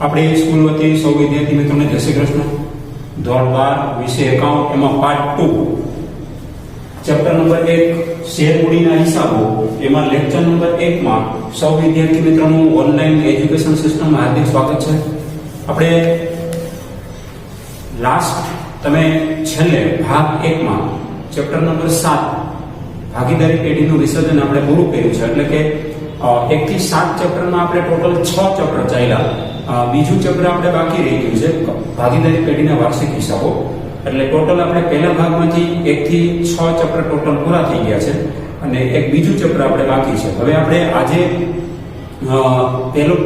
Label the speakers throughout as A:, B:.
A: આપણી સ્કૂલ વતી સૌ વિદ્યાર્થી મિત્રોને જય શ્રી કૃષ્ણ. ધોરણ 12 વિષય એકાઉન્ટ એમાં પાર્ટ 2 ચેપ્ટર નંબર 1 શેર મૂડીના હિસાબો એમાં લેક્ચર નંબર 1 માં સૌ વિદ્યાર્થી મિત્રોનું ઓનલાઈન એજ્યુકેશન સિસ્ટમમાં હાર્દિક સ્વાગત છે. આપણે લાસ્ટ તમે છેલ્લે ભાગ 1 માં ચેપ્ટર નંબર 7 ભાગીદારી પેઢીનું વિસર્જન આપણે પૂરું કર્યું છે. એટલે કે 1 થી 7 ચેપ્ટરમાં આપણે ટોટલ 6 ચેપ્ટર ચાલ્યા. બીજું ચેપ્ટર આપણે બાકી રહી ગયું છે ભાગીદારી પેઢીના વાર્ષિક હિસાબો. એટલે ટોટલ આપણે પહેલા ભાગમાંથી 1 થી 6 ચેપ્ટર ટોટલ પૂરા થઈ ગયા છે અને એક બીજું ચેપ્ટર આપણે બાકી છે. હવે આપણે આજે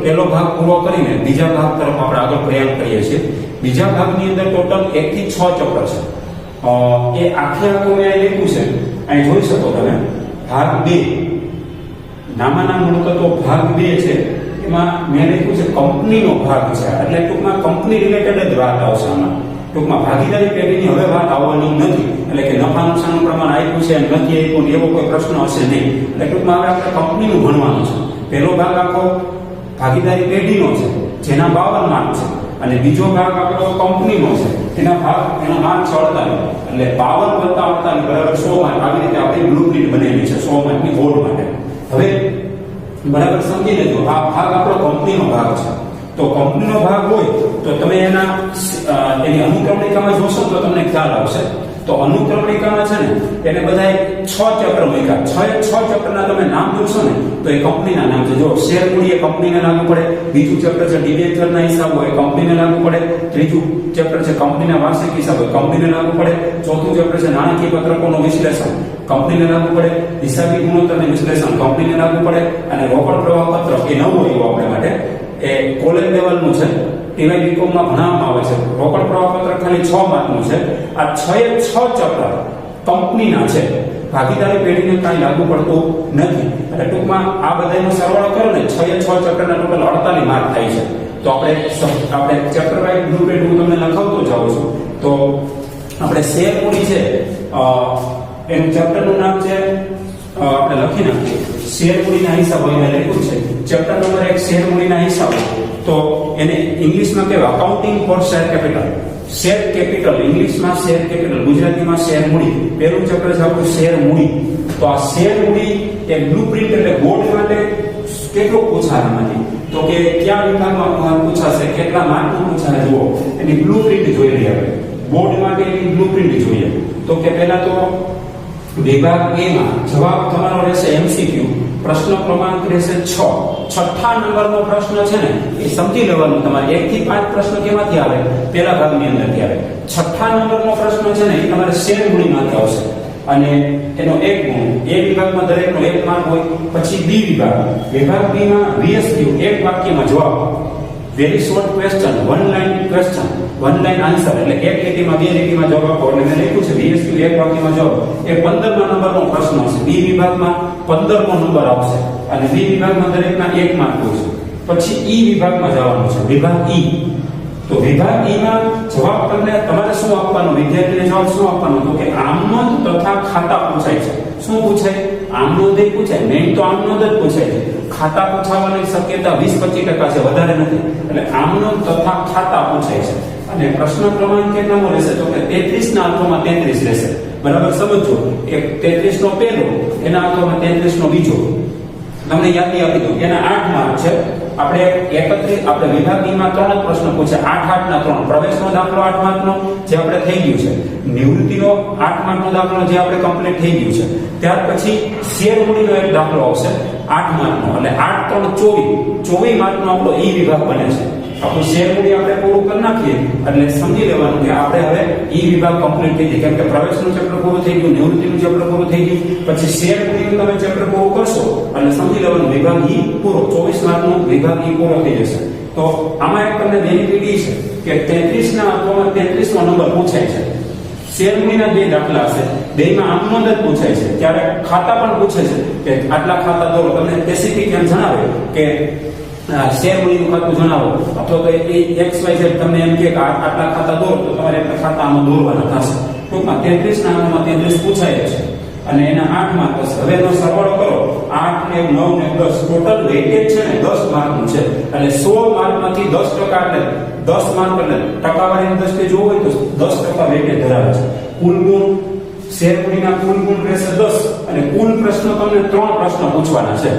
A: પહેલો ભાગ પૂરો કરીને બીજા ભાગ તરફ આપણે આગળ પ્રયાણ કરીએ છીએ. બીજા ભાગની અંદર ટોટલ 1 થી 6 ચેપ્ટર છે. એ આખું મેં અહીં લખ્યું છે, અહીં જોઈ શકો તમે. ભાગ 2 નામાના મૂળતત્વો ભાગ 2 છે. એમાં મેં લખ્યું છે કંપનીનો ભાગ છે. એટલે ટૂંકમાં કંપની રિલેટેડ જ વાત આવશે આમાં. ટૂંકમાં ભાગીદારી પેઢીની હવે વાત આવવાની નથી. એટલે કે નફા નુકસાનનું પ્રમાણ આપ્યું છે નથી આપ્યું એવો કોઈ પ્રશ્ન હશે નહીં. એટલે ટૂંકમાં હવે આપણે કંપનીનું ભણવાનું છે. પહેલો ભાગ આખો ભાગીદારી પેઢીનો છે જેના 52 માર્ક છે અને બીજો ભાગ આપણો કંપનીનો છે એનો માર્ક છે 48. એટલે 52 + 48 બરાબર 100 માર્ક. આવી રીતે આપણી બ્લુપ્રિન્ટ બનેલી છે 100 માર્કની બોર્ડ માટે. હવે બરાબર સમજી લેજો, આ ભાગ આપણો કંપનીનો ભાગ છે. તો કંપનીનો ભાગ હોય તો તમે એની અનુક્રમણિકામાં જોશો તો તમને ખ્યાલ આવશે. તો અનુક્રમણિકામાં છે ને એને બધાય 6 ચેપ્ટર મૂક્યા. 6 ચેપ્ટરના તમે નામ જોશો ને તો એ કંપનીના નામ છે. જો શેર મૂડી એ કંપનીને લાગુ પડે, બીજું ચેપ્ટર છે ડિબેન્ચરના હિસાબો એ કંપનીને લાગુ પડે, ત્રીજું ચેપ્ટર છે કંપનીના વાર્ષિક હિસાબો એ કંપનીને લાગુ પડે, ચોથું ચેપ્ટર છે નાણાકીય પત્રકોનું વિશ્લેષણ કંપનીને લાગુ પડે, હિસાબી ગુણોત્તરનું વિશ્લેષણ કંપનીને લાગુ પડે અને રોકડ પ્રવાહ પત્રક એ નવું આવ્યું આપણે માટે. એ કોલેજ લેવલનું છે, ટીવાય બીકોમમાં ભણાવવામાં આવે છે. રોકડ પ્રવાહ પત્રક ખાલી 6 માર્કનું છે. આ 6 ચેપ્ટર કંપનીના છે, ભાગીદારી પેઢીને કાંઈ લાગુ પડતું નથી. એટલે ટૂંકમાં આ બધાનો સરવાળો કરો ને 6 ચેપ્ટરના ટોટલ 48 માર્ક થાય છે. તો આપણે ચેપ્ટર વાઇઝ બ્લુપ્રિન્ટ હું તમને લખાવતો જાઉં છું. તો આપણે શેર મૂડી છે એનું ચેપ્ટરનું નામ છે, આપણે લખી નાખીએ શેર મૂડીના હિસાબો. અહીંયા લખ્યું છે ચેપ્ટર નંબર 1 શેર મૂડીના હિસાબો. તો એને ઇંગ્લિશમાં કહેવાય accounting for share capital. Share capital ઇંગ્લિશમાં શેર કેપિટલ, ગુજરાતીમાં શેર મૂડી. પહેલું ચેપ્ટર છે આપણું શેર મૂડી. તો આ શેર મૂડી એ બ્લુપ્રિન્ટ એટલે બોર્ડ માટે કેટલો પૂછાય આમાંથી, તો કે કયા વિભાગમાં પૂછાશે, કેટલા માર્કનું પૂછાય જુઓ. એની બ્લુપ્રિન્ટ જોઈ લઈએ આપણે. બોર્ડ માટે એની બ્લુપ્રિન્ટ જોઈએ. તો કે પહેલા તો વિભાગ A માં જવાબ તમારો રહેશે MCQ. પ્રશ્ન ક્રમાંક રહેશે 6. છઠ્ઠા નંબરનો પ્રશ્ન છે ને એ સમજી લેવાનું તમારે. 1 થી 5 પ્રશ્ન કેમાંથી આવે? પહેલા ભાગની અંદરથી આવે. છઠ્ઠા નંબરનો પ્રશ્ન છે ને એ તમારે શેર મૂડીમાંથી આવશે અને એનો 1 ગુણ. A વિભાગમાં દરેકનો 1 માર્ક હોય. પછી B વિભાગ B માં VSQ એક વાક્યમાં જવાબ. Very short question, one line question, one line answer. એટલે એક લીટીમાં 2 લીટીમાં જવાબ આપો. એટલે મેં લખ્યું છે VSQ એક વાક્યમાં જવાબ. એ 15મા નંબરનો પ્રશ્ન હશે. B વિભાગમાં 15મો નંબર આવશે અને B વિભાગમાં દરેકના 1 માર્ક હોય છે. પછી E વિભાગમાં જવાનું છે, વિભાગ E. તો વિભાગ E માં જવાબ તમારે શું આપવાનો, વિદ્યાર્થીને જવાબ શું આપવાનો? તો કે આમનોંધ તથા ખાતા પૂછાય છે. શું પૂછાય? આમનોંધ જ પૂછાય. મેઇન તો આમનોંધ જ પૂછાય છે. ખાતા પૂછાવાની શક્યતા 20-25% છે, વધારે નથી. એટલે આમનોંધ તથા ખાતા પૂછાય છે. અને પ્રશ્ન ક્રમાંક કેટલાનો રહેશે? તો કે 33 ના અર્થમાં 33 રહેશે. બરાબર સમજો. એક 33 નો પહેલો, એના અર્થમાં 33 નો બીજો. તમને યાદી આપી દઉં. એના 8 માર્ક છે. આપણે વિભાગ B માં 3 જ પ્રશ્ન પૂછ્યા. 8 ના 3. પ્રવેશનો દાખલો 8 માર્કનો જે આપણે થઈ ગયું છે. નિવૃત્તિનો 8 માર્કનો દાખલો જે આપણે કમ્પ્લીટ થઈ ગયું છે. ત્યાર પછી શેર મૂડીનો એક દાખલો આવશે 8 માર્કનો. એટલે 8 3 24 માર્કનો આપણો E વિભાગ બને છે. આપણું શેર મૂડી આપણે પૂરું કરી નાખીએ એટલે સમજી લેવાનું કે આપણે હવે E વિભાગ કમ્પ્લીટ થઈ જાય. કેમ કે પ્રવેશનું ચેપ્ટર પૂરું થઈ ગયું, નિવૃત્તિનું ચેપ્ટર પૂરું થઈ ગયું. પછી શેર મૂડીનું તમે ચેપ્ટર પૂરું કરશો એટલે સમજી લેવાનું વિભાગ E પૂરો. 24 માર્કનો વિભાગ E પૂરો થઈ જશે. તો આમાં એક તમને બેનિફિટ છે કે 33 ના અર્થમાં 33મો નંબર પૂછાય છે. શેર મૂડીના 2 દાખલા હશે, બેમાં આમનોંધ જ પૂછાય છે. ત્યારે ખાતા પણ પૂછે છે કે આટલા ખાતા દોરો. તમને સ્પેસિફિક એમ જણાવે કે શેર મૂડીનું ખાતું જણાવો અથવા તો XYZ તમને એમ કે આટલા ખાતા દોરો તો તમારે એટલા ખાતા આમાં દોરવાના થશે. ટૂંકમાં 33 ના આમાં 33 પૂછાય છે. અને એના 8 માર્ક હશે. હવે એનો સરવાળો કરો, 8 ને 9 ને 10 ટોટલ વેઇટેજ છે ને 10 માર્કનું છે. એટલે 100 માર્કમાંથી 10% એટલે 10 માર્ક એટલે ટકાવારીની દ્રષ્ટિએ જોવું હોય તો 10% વેઇટેજ ધરાવે છે. કુલ ગુણ શેરમૂડીના કુલ ગુણ રહેશે 10 અને કુલ પ્રશ્ન તમને 3 પ્રશ્ન પૂછવાના છે.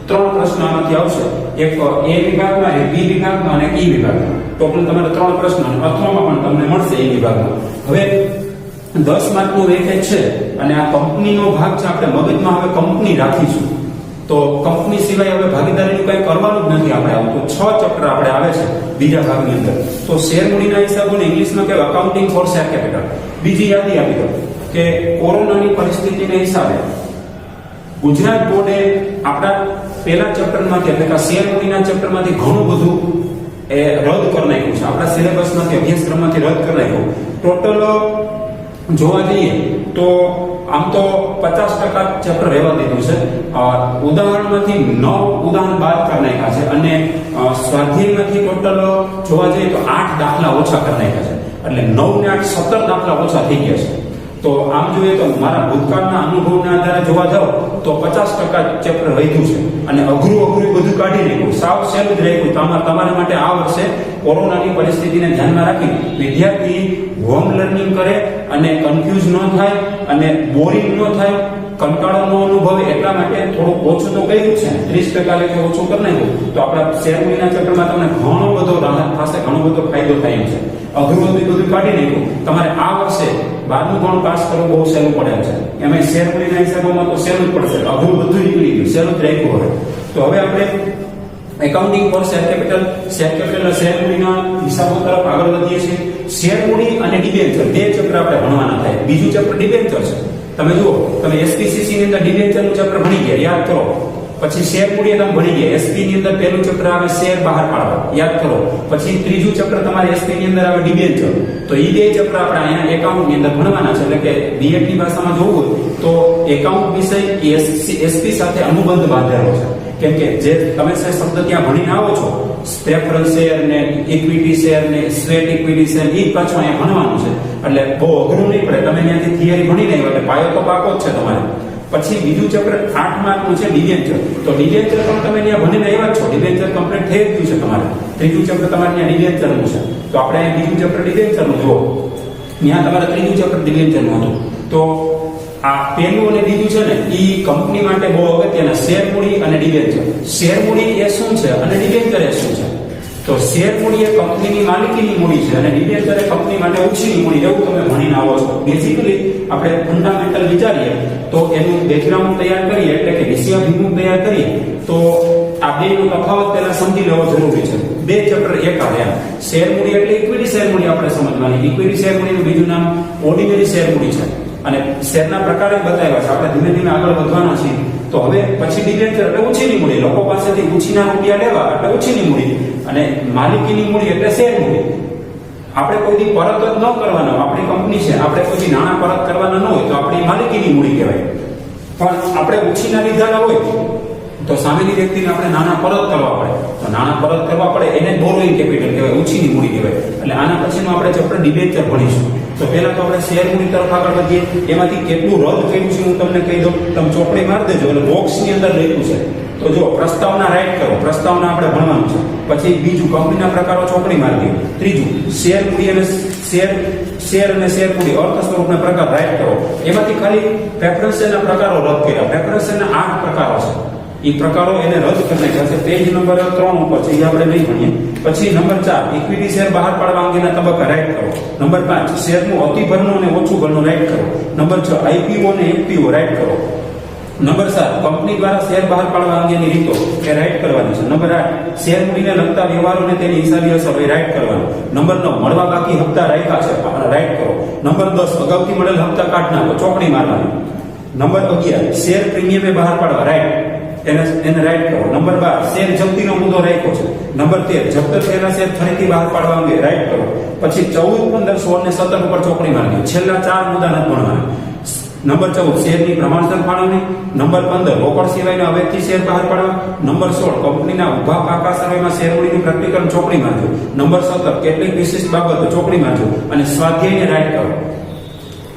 A: 3 પ્રશ્ન આમાંથી આવશે, એક A વિભાગમાં, એક B વિભાગમાં અને E વિભાગમાં. ટોટલ તમારે 3 પ્રશ્ન અથવામાં પણ તમને મળશે E વિભાગમાં. હવે 10 માર્કનું વેઇટેજ છે અને આ કંપનીનો ભાગ છે. આપણે મગજમાં હવે કંપની રાખીશું, તો કંપની સિવાય હવે ભાગીદારીનું કંઈ કરવાનું જ નથી. આપણે આવતું 6 ચેપ્ટર આપણે આવે છે બીજા ભાગની અંદર. તો શેરમૂડીના હિસાબોને ઇંગ્લિશમાં કહેવાય અકાઉન્ટિંગ ફોર શેર કેપિટલ. બીજી યાદી આપી દો કે કોરોનાની પરિસ્થિતિને હિસાબે ગુજરાત બોર્ડે આપણા પહેલા ચેપ્ટરમાંથી એટલે કે શેરમૂડીના ચેપ્ટરમાંથી ઘણું બધું એ રદ કરી નાખ્યું છે. આપણા સિલેબસમાંથી, અભ્યાસક્રમમાંથી રદ કરી નાખ્યું. ટોટલ જોવા જઈએ તો આમ તો 50% ચેપ્ટર રહેવા દીધું છે. ઉદાહરણમાંથી 9 ઉદાહરણ બાદ કરી નાખ્યા છે અને સ્વાધ્યાયમાંથી ટોટલ જોવા જઈએ તો 8 દાખલા ઓછા કરી નાખ્યા છે. એટલે 9 ને 8 17 દાખલા ઓછા થઈ ગયા છે. તો આમ જોઈએ તો મારા ભૂતકાળના અનુભવના આધારે જોવા જાવ તો 50% ચેપ્ટર વધ્યું છે અને અઘરું બધું કાઢી નાખ્યું, સાવ સહેલું જ રાખ્યું. તમારા માટે આ વર્ષે કોરોનાની પરિસ્થિતિને ધ્યાનમાં રાખી વિદ્યાર્થી હોમ લર્નિંગ કરે અને કન્ફ્યુઝ ન થાય અને બોરિંગ ન થાય, કંટાળો ન અનુભવે એટલા માટે થોડું ઓછું તો કર્યું છે. 30% લેખે ઓછું કરી નાખ્યું તો આપણા શેરમૂડીના ચેપ્ટરમાં તમને ઘણો બધો રાહત થશે, ઘણો બધો ફાયદો થાય એમ છે. અઘરું બધું કાઢી નાખ્યું. તમારે આ વર્ષે 12મું ધોરણ પાસ કરવું બહુ સહેલું પડે છે. એમાં શેરમૂડીના હિસાબોમાં તો સહેલું જ પડશે. અઘરું બધું નીકળી ગયું, સહેલું જ રાખ્યું. હવે તો હવે આપણે એકાઉન્ટિંગ ફોર શેર કેપિટલ શેરમૂડીના હિસાબો તરફ આગળ વધીએ છીએ. શેરમૂડી અને ડિબેન્ચર બે ચેપ્ટર આપણે ભણવાના થાય. બીજું ચેપ્ટર ડિબેન્ચર છે. તમે જુઓ, તમે એસપીસીસી ની અંદર ડિબેન્ચરનું ચેપ્ટર ભણી ગયા, યાદ કરો. પછી શેરમૂડી તમે ભણી ગયા. એસપી ની અંદર પહેલું ચેપ્ટર આવે શેર બહાર પાડવા, યાદ કરો. પછી ત્રીજું ચેપ્ટર તમારે એસપી ની અંદર આવે ડિબેન્ચર. તો એ બે ચેપ્ટર આપણે અહીંયા એકાઉન્ટ ની અંદર ભણવાના છે. એટલે કે બીએડ ની ભાષામાં જોવું હોય તો એકાઉન્ટ વિષય એસપી સાથે અનુબંધ બાંધેલો છે. કેમ કે જે તમે શબ્દ ત્યાં ભણીને આવો છો, પ્રેફરન્સ શેર ને ઇક્વિટી શેર ને સ્વેટ ઇક્વિટી શેર, એ પાછું અહીંયા ભણવાનું છે. એટલે બહુ અઘરું નહીં પડે. તમે ત્યાંથી થિયરી ભણી નહીં એટલે પાયો તો પાકો જ છે તમારે. પછી બીજું ચેપ્ટર 8 માર્કનું છે ડિબેન્ચર. તો ડિબેન્ચર પણ તમે ત્યાં ભણીને આવ્યા છો, ડિબેન્ચર કમ્પ્લીટ થઈ ગયું છે તમારે. ત્રીજું ચેપ્ટર તમારે ત્યાં ડિબેન્ચરનું છે. તો આપણે અહીં બીજું ચેપ્ટર ડિબેન્ચરનું જુઓ, ત્યાં તમારે ત્રીજું ચેપ્ટર ડિબેન્ચરનું હતું. તો આ પહેલું અને બીજું છે ને એ કંપની માટે બહુ અગત્યના, શેરમૂડી અને ડિબેન્ચર. શેરમૂડી એ શું છે અને ડિબેન્ચર એ શું છે? તો શેરમૂડી એ કંપનીની માલિકીની મૂડી છે અને ડિબેન્ચર એ કંપની માટે ઉછીની મૂડી. એવું તમે ભણીને આવો છો. બેઝિકલી આપણે ફંડામેન્ટલ વિચારીએ તો એનું બેકગ્રાઉન્ડ તૈયાર કરીએ, એટલે કે વિષયાભિમુખ તૈયાર કરીએ તો આ બેનો તફાવત પહેલા સમજી લેવો જરૂરી છે. બે ચેપ્ટર એક આવ્યા. શેરમૂડી એટલે ઇક્વિટી શેરમૂડી આપણે સમજવાની. ઇક્વિટી શેરમૂડીનું બીજું નામ ઓર્ડિનરી શેરમૂડી છે અને શેરના પ્રકારે બતાવ્યા છે. આપણે ધીમે ધીમે આગળ વધવાના છીએ. તો હવે પછી ડિબેન્ચર એટલે ઉછીની મૂડી, લોકો પાસેથી ઉછીના રૂપિયા લેવા એટલે ઉછીની મૂડી, અને માલિકીની મૂડી એટલે શેર મૂડી. આપણે કોઈથી પરત જ ન કરવાનો, આપણી કંપની છે, આપણે કોઈથી નાણાં પરત કરવાના ન હોય તો આપણી માલિકીની મૂડી કહેવાય. પણ આપણે ઉછીના લીધાના હોય તો સામેની વ્યક્તિને આપણે નાણાં પરત કરવા પડે. તો નાણાં પરત કરવા પડે એને બોરોઈંગ કેપિટલ કહેવાય, ઉછીની મૂડી કહેવાય. એટલે આના પછીનું આપણે ચેપ્ટર ડિબેન્ચર ભણીશું. તો પહેલા તો આપણે શેર મૂડી તરફ આગળ વધીએ. એમાંથી કેટલું રદ કર્યું છે હું તમને કહી દઉં. તમે ચોપડી મારી દેજો એટલે બોક્સની અંદર લખ્યું છે. તો જો પ્રસ્તાવના રાઈટ કરો, પ્રસ્તાવના આપણે ભણવાનું છે. પછી બીજું કંપનીના પ્રકારો ચોપડી મારી દો. ત્રીજું શેર મૂડી અને શેર અને શેર મૂડી અર્થ સ્વરૂપના પ્રકાર રાઈટ કરો. એમાંથી ખાલી પ્રેફરન્સના પ્રકારો રદ કર્યા. પ્રેફરન્સના 8 પ્રકારો છે. એ પ્રકારો એને રદ કરી નાખ્યા છે. પેજ નંબર 3 ઉપર છે, એ આપણે નહીં ભણીએ. પછી નંબર 4 ઇક્વિટી શેર બહાર પાડવા અંગેના તબક્કા રાઈટ કરો. નંબર 5 શેરનું અતિભરનું અને ઓછું ભરનું રાઈટ કરો. નંબર 6 આઈપીઓ અને એફપીઓ રાઈટ કરો. નંબર 7 કંપની દ્વારા શેર બહાર પાડવા અંગેની રીતો એ રાઈટ કરવાની છે. નંબર 8 શેર મૂડીને લગતા વ્યવહારોને તેની હિસાબી અસર એ રાઈટ કરવાનું. નંબર 9 મળવા બાકી હપ્તા રાખ્યા છે, રાઈટ કરો. નંબર 10 અગાઉથી મળેલ હપ્તા કાઢ નાખો, ચોકડી મારવાની. નંબર 11 શેર પ્રીમિયમે બહાર પાડવા, રાઈટ, એને રાઈટ કરો. નંબર 12 શેર જપ્તીનો મુદ્દો રાખ્યો છે. નંબર 13 જપ્ત થયેલા શેર ફરીથી બહાર પાડવા અંગે રાઈટ કરો. પછી 14, 15, 16 ને 17 ઉપર ચોકડી મારવી. છેલ્લા 4 મુદ્દા નથી ભણવાના. નંબર 14 શેરની પ્રમાણસર ફાળવણી. નંબર 15 રોકડ સિવાયના અવૈધથી શેર બહાર પાડવા. નંબર 16 કંપનીના ઉભા પાકા સર્વેમાં શેર મૂડીનું પ્રેક્ટિકલ ચોકડી મારજો. નંબર 17 કેટલીક વિશિષ્ટ બાબતો ચોકડી મારજો અને સ્વાધ્યાયને રાઈટ કરો.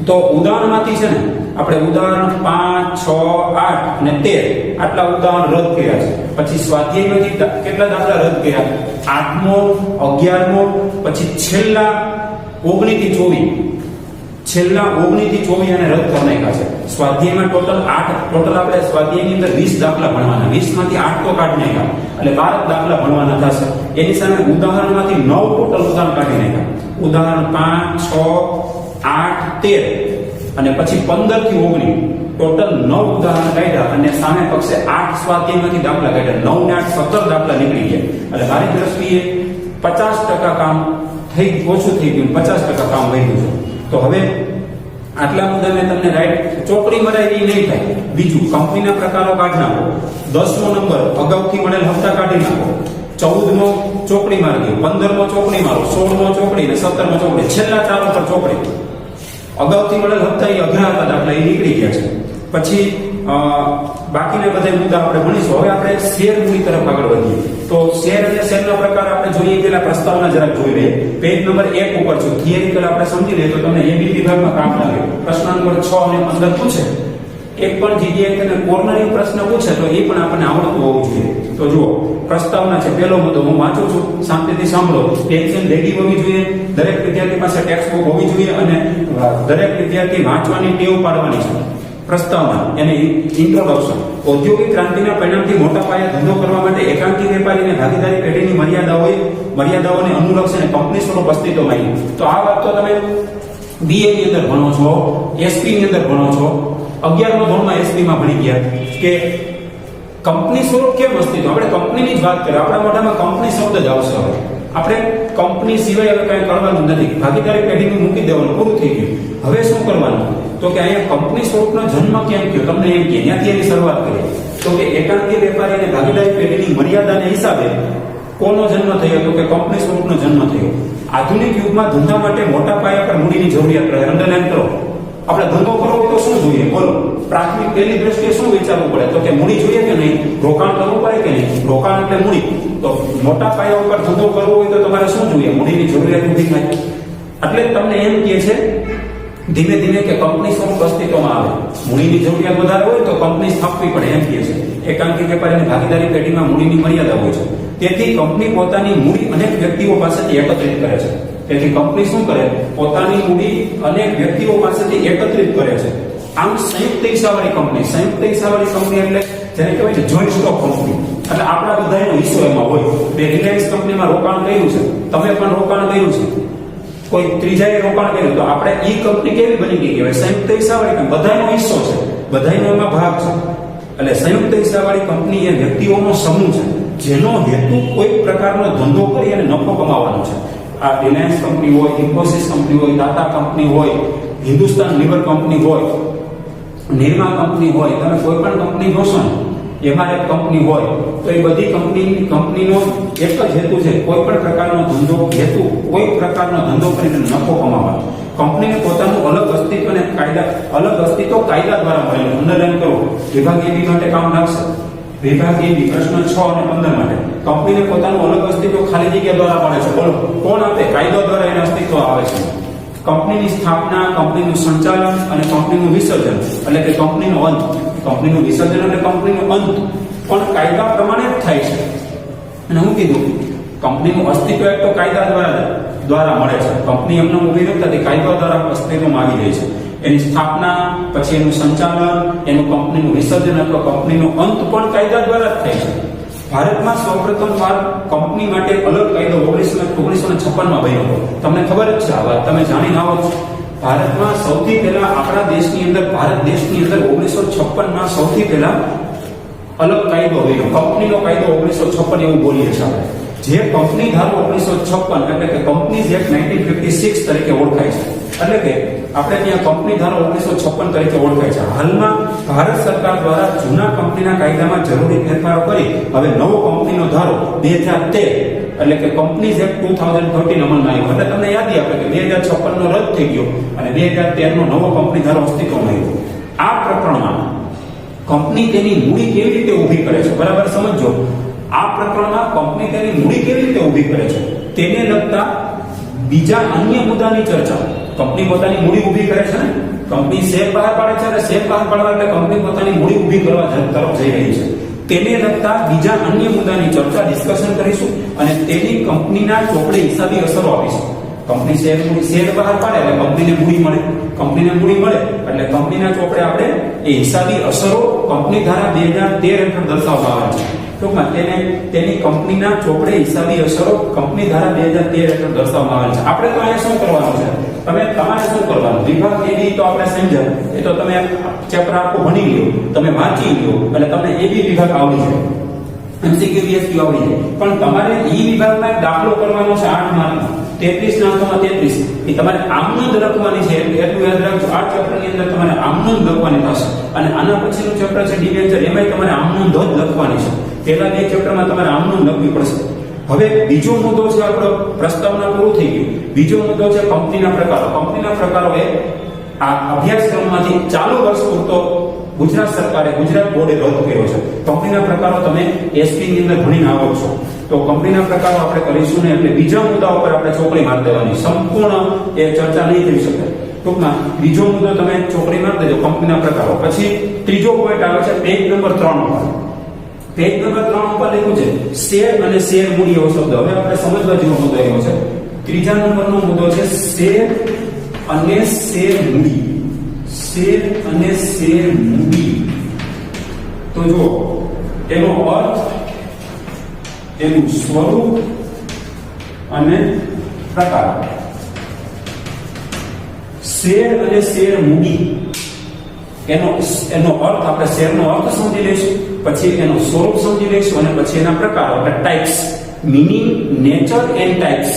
A: તો ઉદાહરણમાંથી છે ને આપણે ઉદાહરણ 5, 6, 8 અને 13 આટલા ઉદાહરણ રદ કર્યા છે. પછી સ્વાધ્યાયમાંથી કેટલા દાખલા રદ કર્યા? 8મો, 11મો, પછી છેલ્લા 19 થી 24 છેલ્લા 19 થી 24 અને રદ કરી નાખ્યા છે. સ્વાધ્યાયમાં ટોટલ આપણે સ્વાધ્યાયની અંદર 20 દાખલા ભણવાના, 20 માંથી 8 તો કાઢી નાખ્યા એટલે 12 દાખલા ભણવાના થશે. એની સામે ઉદાહરણમાંથી 9 ટોટલ ઉદાહરણ કાઢી નાખ્યા. ઉદાહરણ 5, 6, 8, 13 અને પછી 15 થી 19 ટોટલ 9 ઉદાહરણ કાઢ્યા અને સામે પક્ષે 8 સ્વાધ્યાયમાંથી દાખલા કાઢ્યા. 9 ને 8 17 દાખલા નીકળી ગયા. એટલે મારી દ્રષ્ટિએ 50% કામ ઓછું થઈ ગયું, 50% કામ વધ્યું છે. તો હવે આટલા મુદ્દા મેં તમને રાઈટ ચોપડી મરાવી નહીં થાય. બીજું, કંપનીના પ્રકારો કાઢી નાખો. 10મો નંબર અગાઉથી મળેલ હપ્તા કાઢી નાખો. 14મો ચોપડી મારી દો, 15મો ચોપડી મારો, 16મો ચોપડી અને 17મો ચોપડી, છેલ્લા 4 પર ચોપડી. અગાઉથી મળેલ હપ્તા એ અઘરા હતા દાખલા, એ નીકળી ગયા છે. પછી બાકીના બધા મુદ્દા આપણે ભણીશું. હવે આપણે શેર મૂડી તરફ આગળ વધીએ. તો શેર અને શેરના પ્રકાર આપણે જોઈએ પેલા પ્રસ્તાવના જરાક જોઈ લઈએ. પેજ નંબર 1 ઉપર છું. થિયરિકલ આપણે સમજી લઈએ તો તમને એબી વિભાગમાં કામ લાગે. પ્રશ્ન નંબર 6 અને 15 પૂછે. એક પણ જગ્યાએ તેને કોર્નરિંગ પ્રશ્ન પૂછે તો એ પણ આપણને આવડતું હોવું જોઈએ. તો જુઓ, પ્રસ્તાવના છે. પહેલો મુદ્દો હું વાંચું છું, શાંતિથી સાંભળો. પેન્સિલ રેડી હોવી જોઈએ, દરેક વિદ્યાર્થી પાસે ટેક્સ્ટ બુક હોવી જોઈએ અને દરેક વિદ્યાર્થી વાંચવાની ટેવ પાડવાની છે. પ્રસ્તાવના એને ઇન્ટ્રોડક્શન. ઔદ્યોગિક ક્રાંતિના પરિણામથી મોટા પાયે ધંધો કરવા માટે એકાંકી વેપારીને ભાગીદારી પેઢીની મર્યાદાઓને અનુલક્ષીને કંપની સ્વરૂપ અસ્તિત્વમાં આવી. તો આ વાત તો તમે બીએ ની અંદર ભણો છો, એસપી ની અંદર ભણો છો. 11મા ધોરણમાં એસપી માં ભણી ગયા કે કંપની સ્વરૂપ કેમ અસ્તિત્વ. આપણે કંપનીની જ વાત કરીએ, આપણા મોઢામાં કંપની શબ્દ જ આવશે. હવે આપણે કંપની સિવાય હવે કઈ કરવાનું નથી. ભાગીદારી પેઢીનું મૂકી દેવાનું, પૂરું થઈ ગયું. હવે શું કરવાનું? તો કે અહીંયા કંપની સ્વરૂપનો જન્મ કેમ થયો? તમને એમ કે ત્યાંથી એની શરૂઆત કરીએ. તો કે એકાંકી વેપારી અને ભાગીદારી પેઢીની મર્યાદાને હિસાબે કોનો જન્મ થયો? તો કે કંપની સ્વરૂપનો જન્મ થયો. આધુનિક યુગમાં ધંધા માટે મોટા પાયા પર મૂડીની જરૂરિયાત રહે. અંડરલાઈન કરો. આપણે ધંધો કરવો હોય તો શું જોઈએ? બોલો, પ્રાથમિક પહેલી દ્રષ્ટિએ શું વિચારવું પડે? તો કે મૂડી જોઈએ કે નહીં? રોકાણ કરવું પડે કે નહીં? રોકાણ એટલે મૂડી. તો મોટા પાયા ઉપર ધંધો કરવો હોય તો તમારે શું જોઈએ? મૂડીની જરૂરિયાત ઊભી થાય. એટલે તમને એમ કહે છે ધીમે ધીમે કે કંપની સ્વરૂપ અસ્તિત્વમાં આવે. મૂડીની જરૂરિયાત વધારે હોય તો કંપની સ્થાપવી પડે, એમ કહે છે. એકાંકી વેપારીની ભાગીદારી પેઢીમાં મૂડીની મર્યાદા હોય છે. તેથી કંપની પોતાની મૂડી અનેક વ્યક્તિઓ પાસેથી એકત્રિત કરે છે. તેથી કંપની શું કરે? પોતાની મૂડી અનેક વ્યક્તિઓ પાસેથી એકત્રિત કરે છે. આમ સંયુક્ત હિસ્સાવાળી કંપની. સંયુક્ત હિસ્સાવાળી કંપની એટલે જેને કહેવાય છે જોઈન્ટ સ્ટોક કંપની. એટલે આપણા બધાનો હિસ્સો એમાં હોય. બે રિલાયન્સ કંપનીમાં રોકાણ કર્યું છે, તમે પણ રોકાણ કર્યું છે, કોઈ ત્રીજાએ રોકાણ કર્યું, તો આપણે ઈ કંપની કેવી બની ગઈ કહેવાય? સંયુક્ત હિસ્સાવાળી કંપની. બધાનો હિસ્સો છે, બધાનો એમાં ભાગ છે. એટલે સંયુક્ત હિસ્સાવાળી કંપની એ વ્યક્તિઓનો સમૂહ છે જેનો હેતુ કોઈ પ્રકારનો ધંધો કરી અને નફો કમાવાનો છે. આ રિલાયન્સ કંપની હોય, ઇન્ફોસિસ કંપની હોય, ટાટા કંપની હોય, હિન્દુસ્તાન લીવર કંપની હોય, નિરમા કંપની હોય, તમે કોઈ પણ કંપની જોશો ને, એમઆરએફ કંપની હોય, તો એ બધી કંપનીનો એક જ હેતુ છે, કોઈ પણ પ્રકારનો ધંધો હેતુ કોઈ પ્રકારનો ધંધો કરીને નફો કમાવાનો. કંપનીને પોતાનું અલગ અસ્તિત્વ કાયદા દ્વારા મળેલું. અંડરલાઈન કરો. વિભાગ એબી માટે કામ લાગશે. વિભાગ એબી પ્રશ્ન 6 અને 15 માટે કંપનીને પોતાનું અલગ અસ્તિત્વ ખાલી જગ્યા દ્વારા મળે છે. બોલો, કોણ આપે? કાયદો દ્વારા એને અસ્તિત્વ આવે છે. કંપનીની સ્થાપના, કંપનીનું સંચાલન અને કંપનીનું વિસર્જન એટલે કે કંપનીનો અંત. કંપનીનું વિસર્જન એટલે કંપનીનો અંત પણ કાયદા પ્રમાણે જ થાય છે. અને હું કીધું, કંપનીનું અસ્તિત્વ એક તો કાયદા દ્વારા મળે છે. કંપની એમને ઊભી નથી થતી, કાયદા દ્વારા અસ્તિત્વમાં આવી જાય છે. એની સ્થાપના, પછી એનું સંચાલન, એનું કંપનીનું વિસર્જન અથવા કંપનીનો અંત પણ કાયદા દ્વારા જ થાય છે. ભારતમાં સૌપ્રથમ વાર કંપની માટે અલગ કાયદો 1956માં બન્યો હતો. તમને ખબર જ છે આ વાત, તમે જાણીને આવો છો. ભારતમાં સૌથી પહેલા આપણા દેશની અંદર, ભારત દેશની અંદર 1956માં સૌથી પહેલા અલગ કાયદો બન્યો. કંપનીનો કાયદો 1956 એવું બોલીએ છીએ આપણે. જે કંપની ધારો 1956 એટલે કે કંપનીઝ એક્ટ 1956 તરીકે ઓળખાય છે. એટલે કે આપણે ત્યાં કંપની ધારો 1956 તરીકે ઓળખાય છે. હાલમાં ભારત સરકાર દ્વારા જૂના કંપનીના કાયદામાં જરૂરી ફેરફારો કરી હવે નવો કંપનીનો ધારો 2013 એટલે કે કંપનીઝ એક્ટ 2013 અમલમાં આવ્યો. એટલે તમને યાદ આપે કે 2056 નો રદ થઈ ગયો અને 2013 નો નવો કંપની ધારો અસ્તિત્વમાં આવ્યો. આ પ્રકરણમાં કંપની તેની મૂડી કેવી રીતે ઊભી કરે છે, બરાબર સમજો. આ પ્રકરણમાં કંપની તેની મૂડી કેવી રીતે ઊભી કરે છે તેને લગતા બીજા અન્ય મુદ્દાની ચર્ચા કંપની પોતાની મૂડી ઊભી કરે છે ને, કંપની શેર બહાર પાડે છે અને શેર બહાર પાડવા એટલે કંપની પોતાની મૂડી ઊભી કરવા તરફ જઈ રહી છે. તેને લગતા બીજા અન્ય મુદ્દાની ચર્ચા ડિસ્કશન કરીશું અને તેની કંપનીના ચોપડે હિસાબી અસરો આપીશું. કંપની શેર બહાર પાડે એટલે કંપનીને મૂડી મળે, કંપનીને મૂડી મળે એટલે કંપનીના ચોપડે આપણે એ હિસાબી અસરો કંપની ધારા 2013 હેઠળ દર્શાવવામાં આવે છે. ટૂંકમાં તેની કંપનીના ચોપડે હિસાબી અસરો કંપની ધારા 2013 હેઠળ દર્શાવવામાં આવે છે. આપણે તો અહીંયા શું કરવાનું છે, તમારે શું કરવાનું, વિભાગ એબી તો આપણે સમજ્યા, એ તો તમે ચેપ્ટર આખું ભણી લ્યો, તમે વાંચી લ્યો એટલે તમને એબી વિભાગ આવડી જાય, એમસીક્યુ બીએસક્યુ આવડી જાય. પણ તમારે ઈ વિભાગમાં એક દાખલો કરવાનો છે 8 માર્કનો, 33 ના અંકમાં 33, એ તમારે આમનોંધ લખવાની છે. એટલું યાદ રાખજો, આ ચેપ્ટરની અંદર તમારે આમનોંધ લખવાની થશે અને આના પછીનું ચેપ્ટર છે ડિબેન્ચર, એમાં તમારે આમનોંધ જ લખવાની છે. પહેલા બે ચેપ્ટરમાં તમારે આમનોંધ લખવી પડશે. હવે બીજો મુદ્દો છે આપણો, પ્રસ્તાવના પૂરું થઈ ગયું. બીજો મુદ્દો છે કંપનીના પ્રકારો. કંપનીના પ્રકારો એ આ અભ્યાસક્રમમાંથી ચાલુ વર્ષ પૂરતો ગુજરાત સરકારે, ગુજરાત બોર્ડે રદ કર્યો છે. કંપનીના પ્રકારો તમે એસપી ની અંદર ભણીને આવો છો, તો કંપનીના પ્રકારો આપણે કરીશું ને એટલે બીજા મુદ્દા ઉપર આપણે ચોકડી મારી દેવાની, સંપૂર્ણ એ ચર્ચા નહીં થઈ શકે. ટૂંકમાં બીજો મુદ્દો તમે ચોકડી મારી દેજો, કંપનીના પ્રકારો. પછી ત્રીજો પોઈન્ટ આવે છે પેજ નંબર 3 ઉપર. પેજ નંબર 3 ઉપર લખ્યું છે શેર અને શેર મૂડી એવો શબ્દ. હવે આપણે સમજવા જેવો મુદ્દો એવો છે. ત્રીજા નંબરનો મુદ્દો છે શેર અને શેર મૂડી. શેર અને શેર મૂડી, તો જો એનો અર્થ, એનું સ્વરૂપ અને પ્રકાર. શેર અને શેર મૂડી, એનો અર્થ આપણે શેરનો અર્થ સમજી લઈશું, પછી એનો સ્વરૂપ સમજી લઈશું અને પછી એના પ્રકારો એટલે types, meaning, nature and types.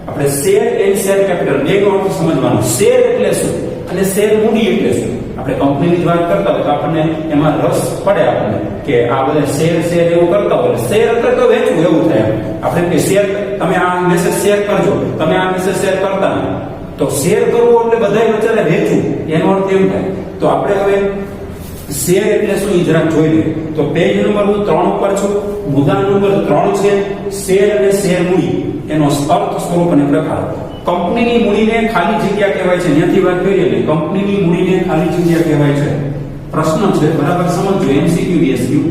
A: આપણે શેર એન્ડ શેર કેપિટલ બેનો અર્થ સમજવાનો. શેર એટલે શું અને શેર મૂડી એટલે શું. આપણે કંપનીની જ વાત કરતા હોય તો આપણને એમાં રસ પડે આપણને કે આ બધા શેર એવું કરતા હોય. શેર એટલે તો વેચવું એવું થાય. આપણે કે શેર, તમે આ મેસેજ શેર કરજો, તમે આ મેસેજ શેર કરતા નહીં, તો શેર કરવું એટલે બધાય વચ્ચે વેચવું, એનો અર્થ એમ થાય. તો આપણે હવે શેર એટલે શું એ જરાક જોઈ લઈએ. તો પેજ નંબર હું 3 ઉપર છું, મુદ્દા નંબર 3 છે શેર અને શેર મૂડી, એનો અર્થ, સ્વરૂપ અને પ્રકાર. કંપનીની મૂડીને ખાલી જગ્યા કહેવાય છે. ત્યાંથી વાત કરીએ ને, કંપનીની મૂડીને ખાલી જગ્યા કહેવાય છે. પ્રશ્ન છે, બરાબર સમજજો, એમસીક્યુ બીએસક્યુ.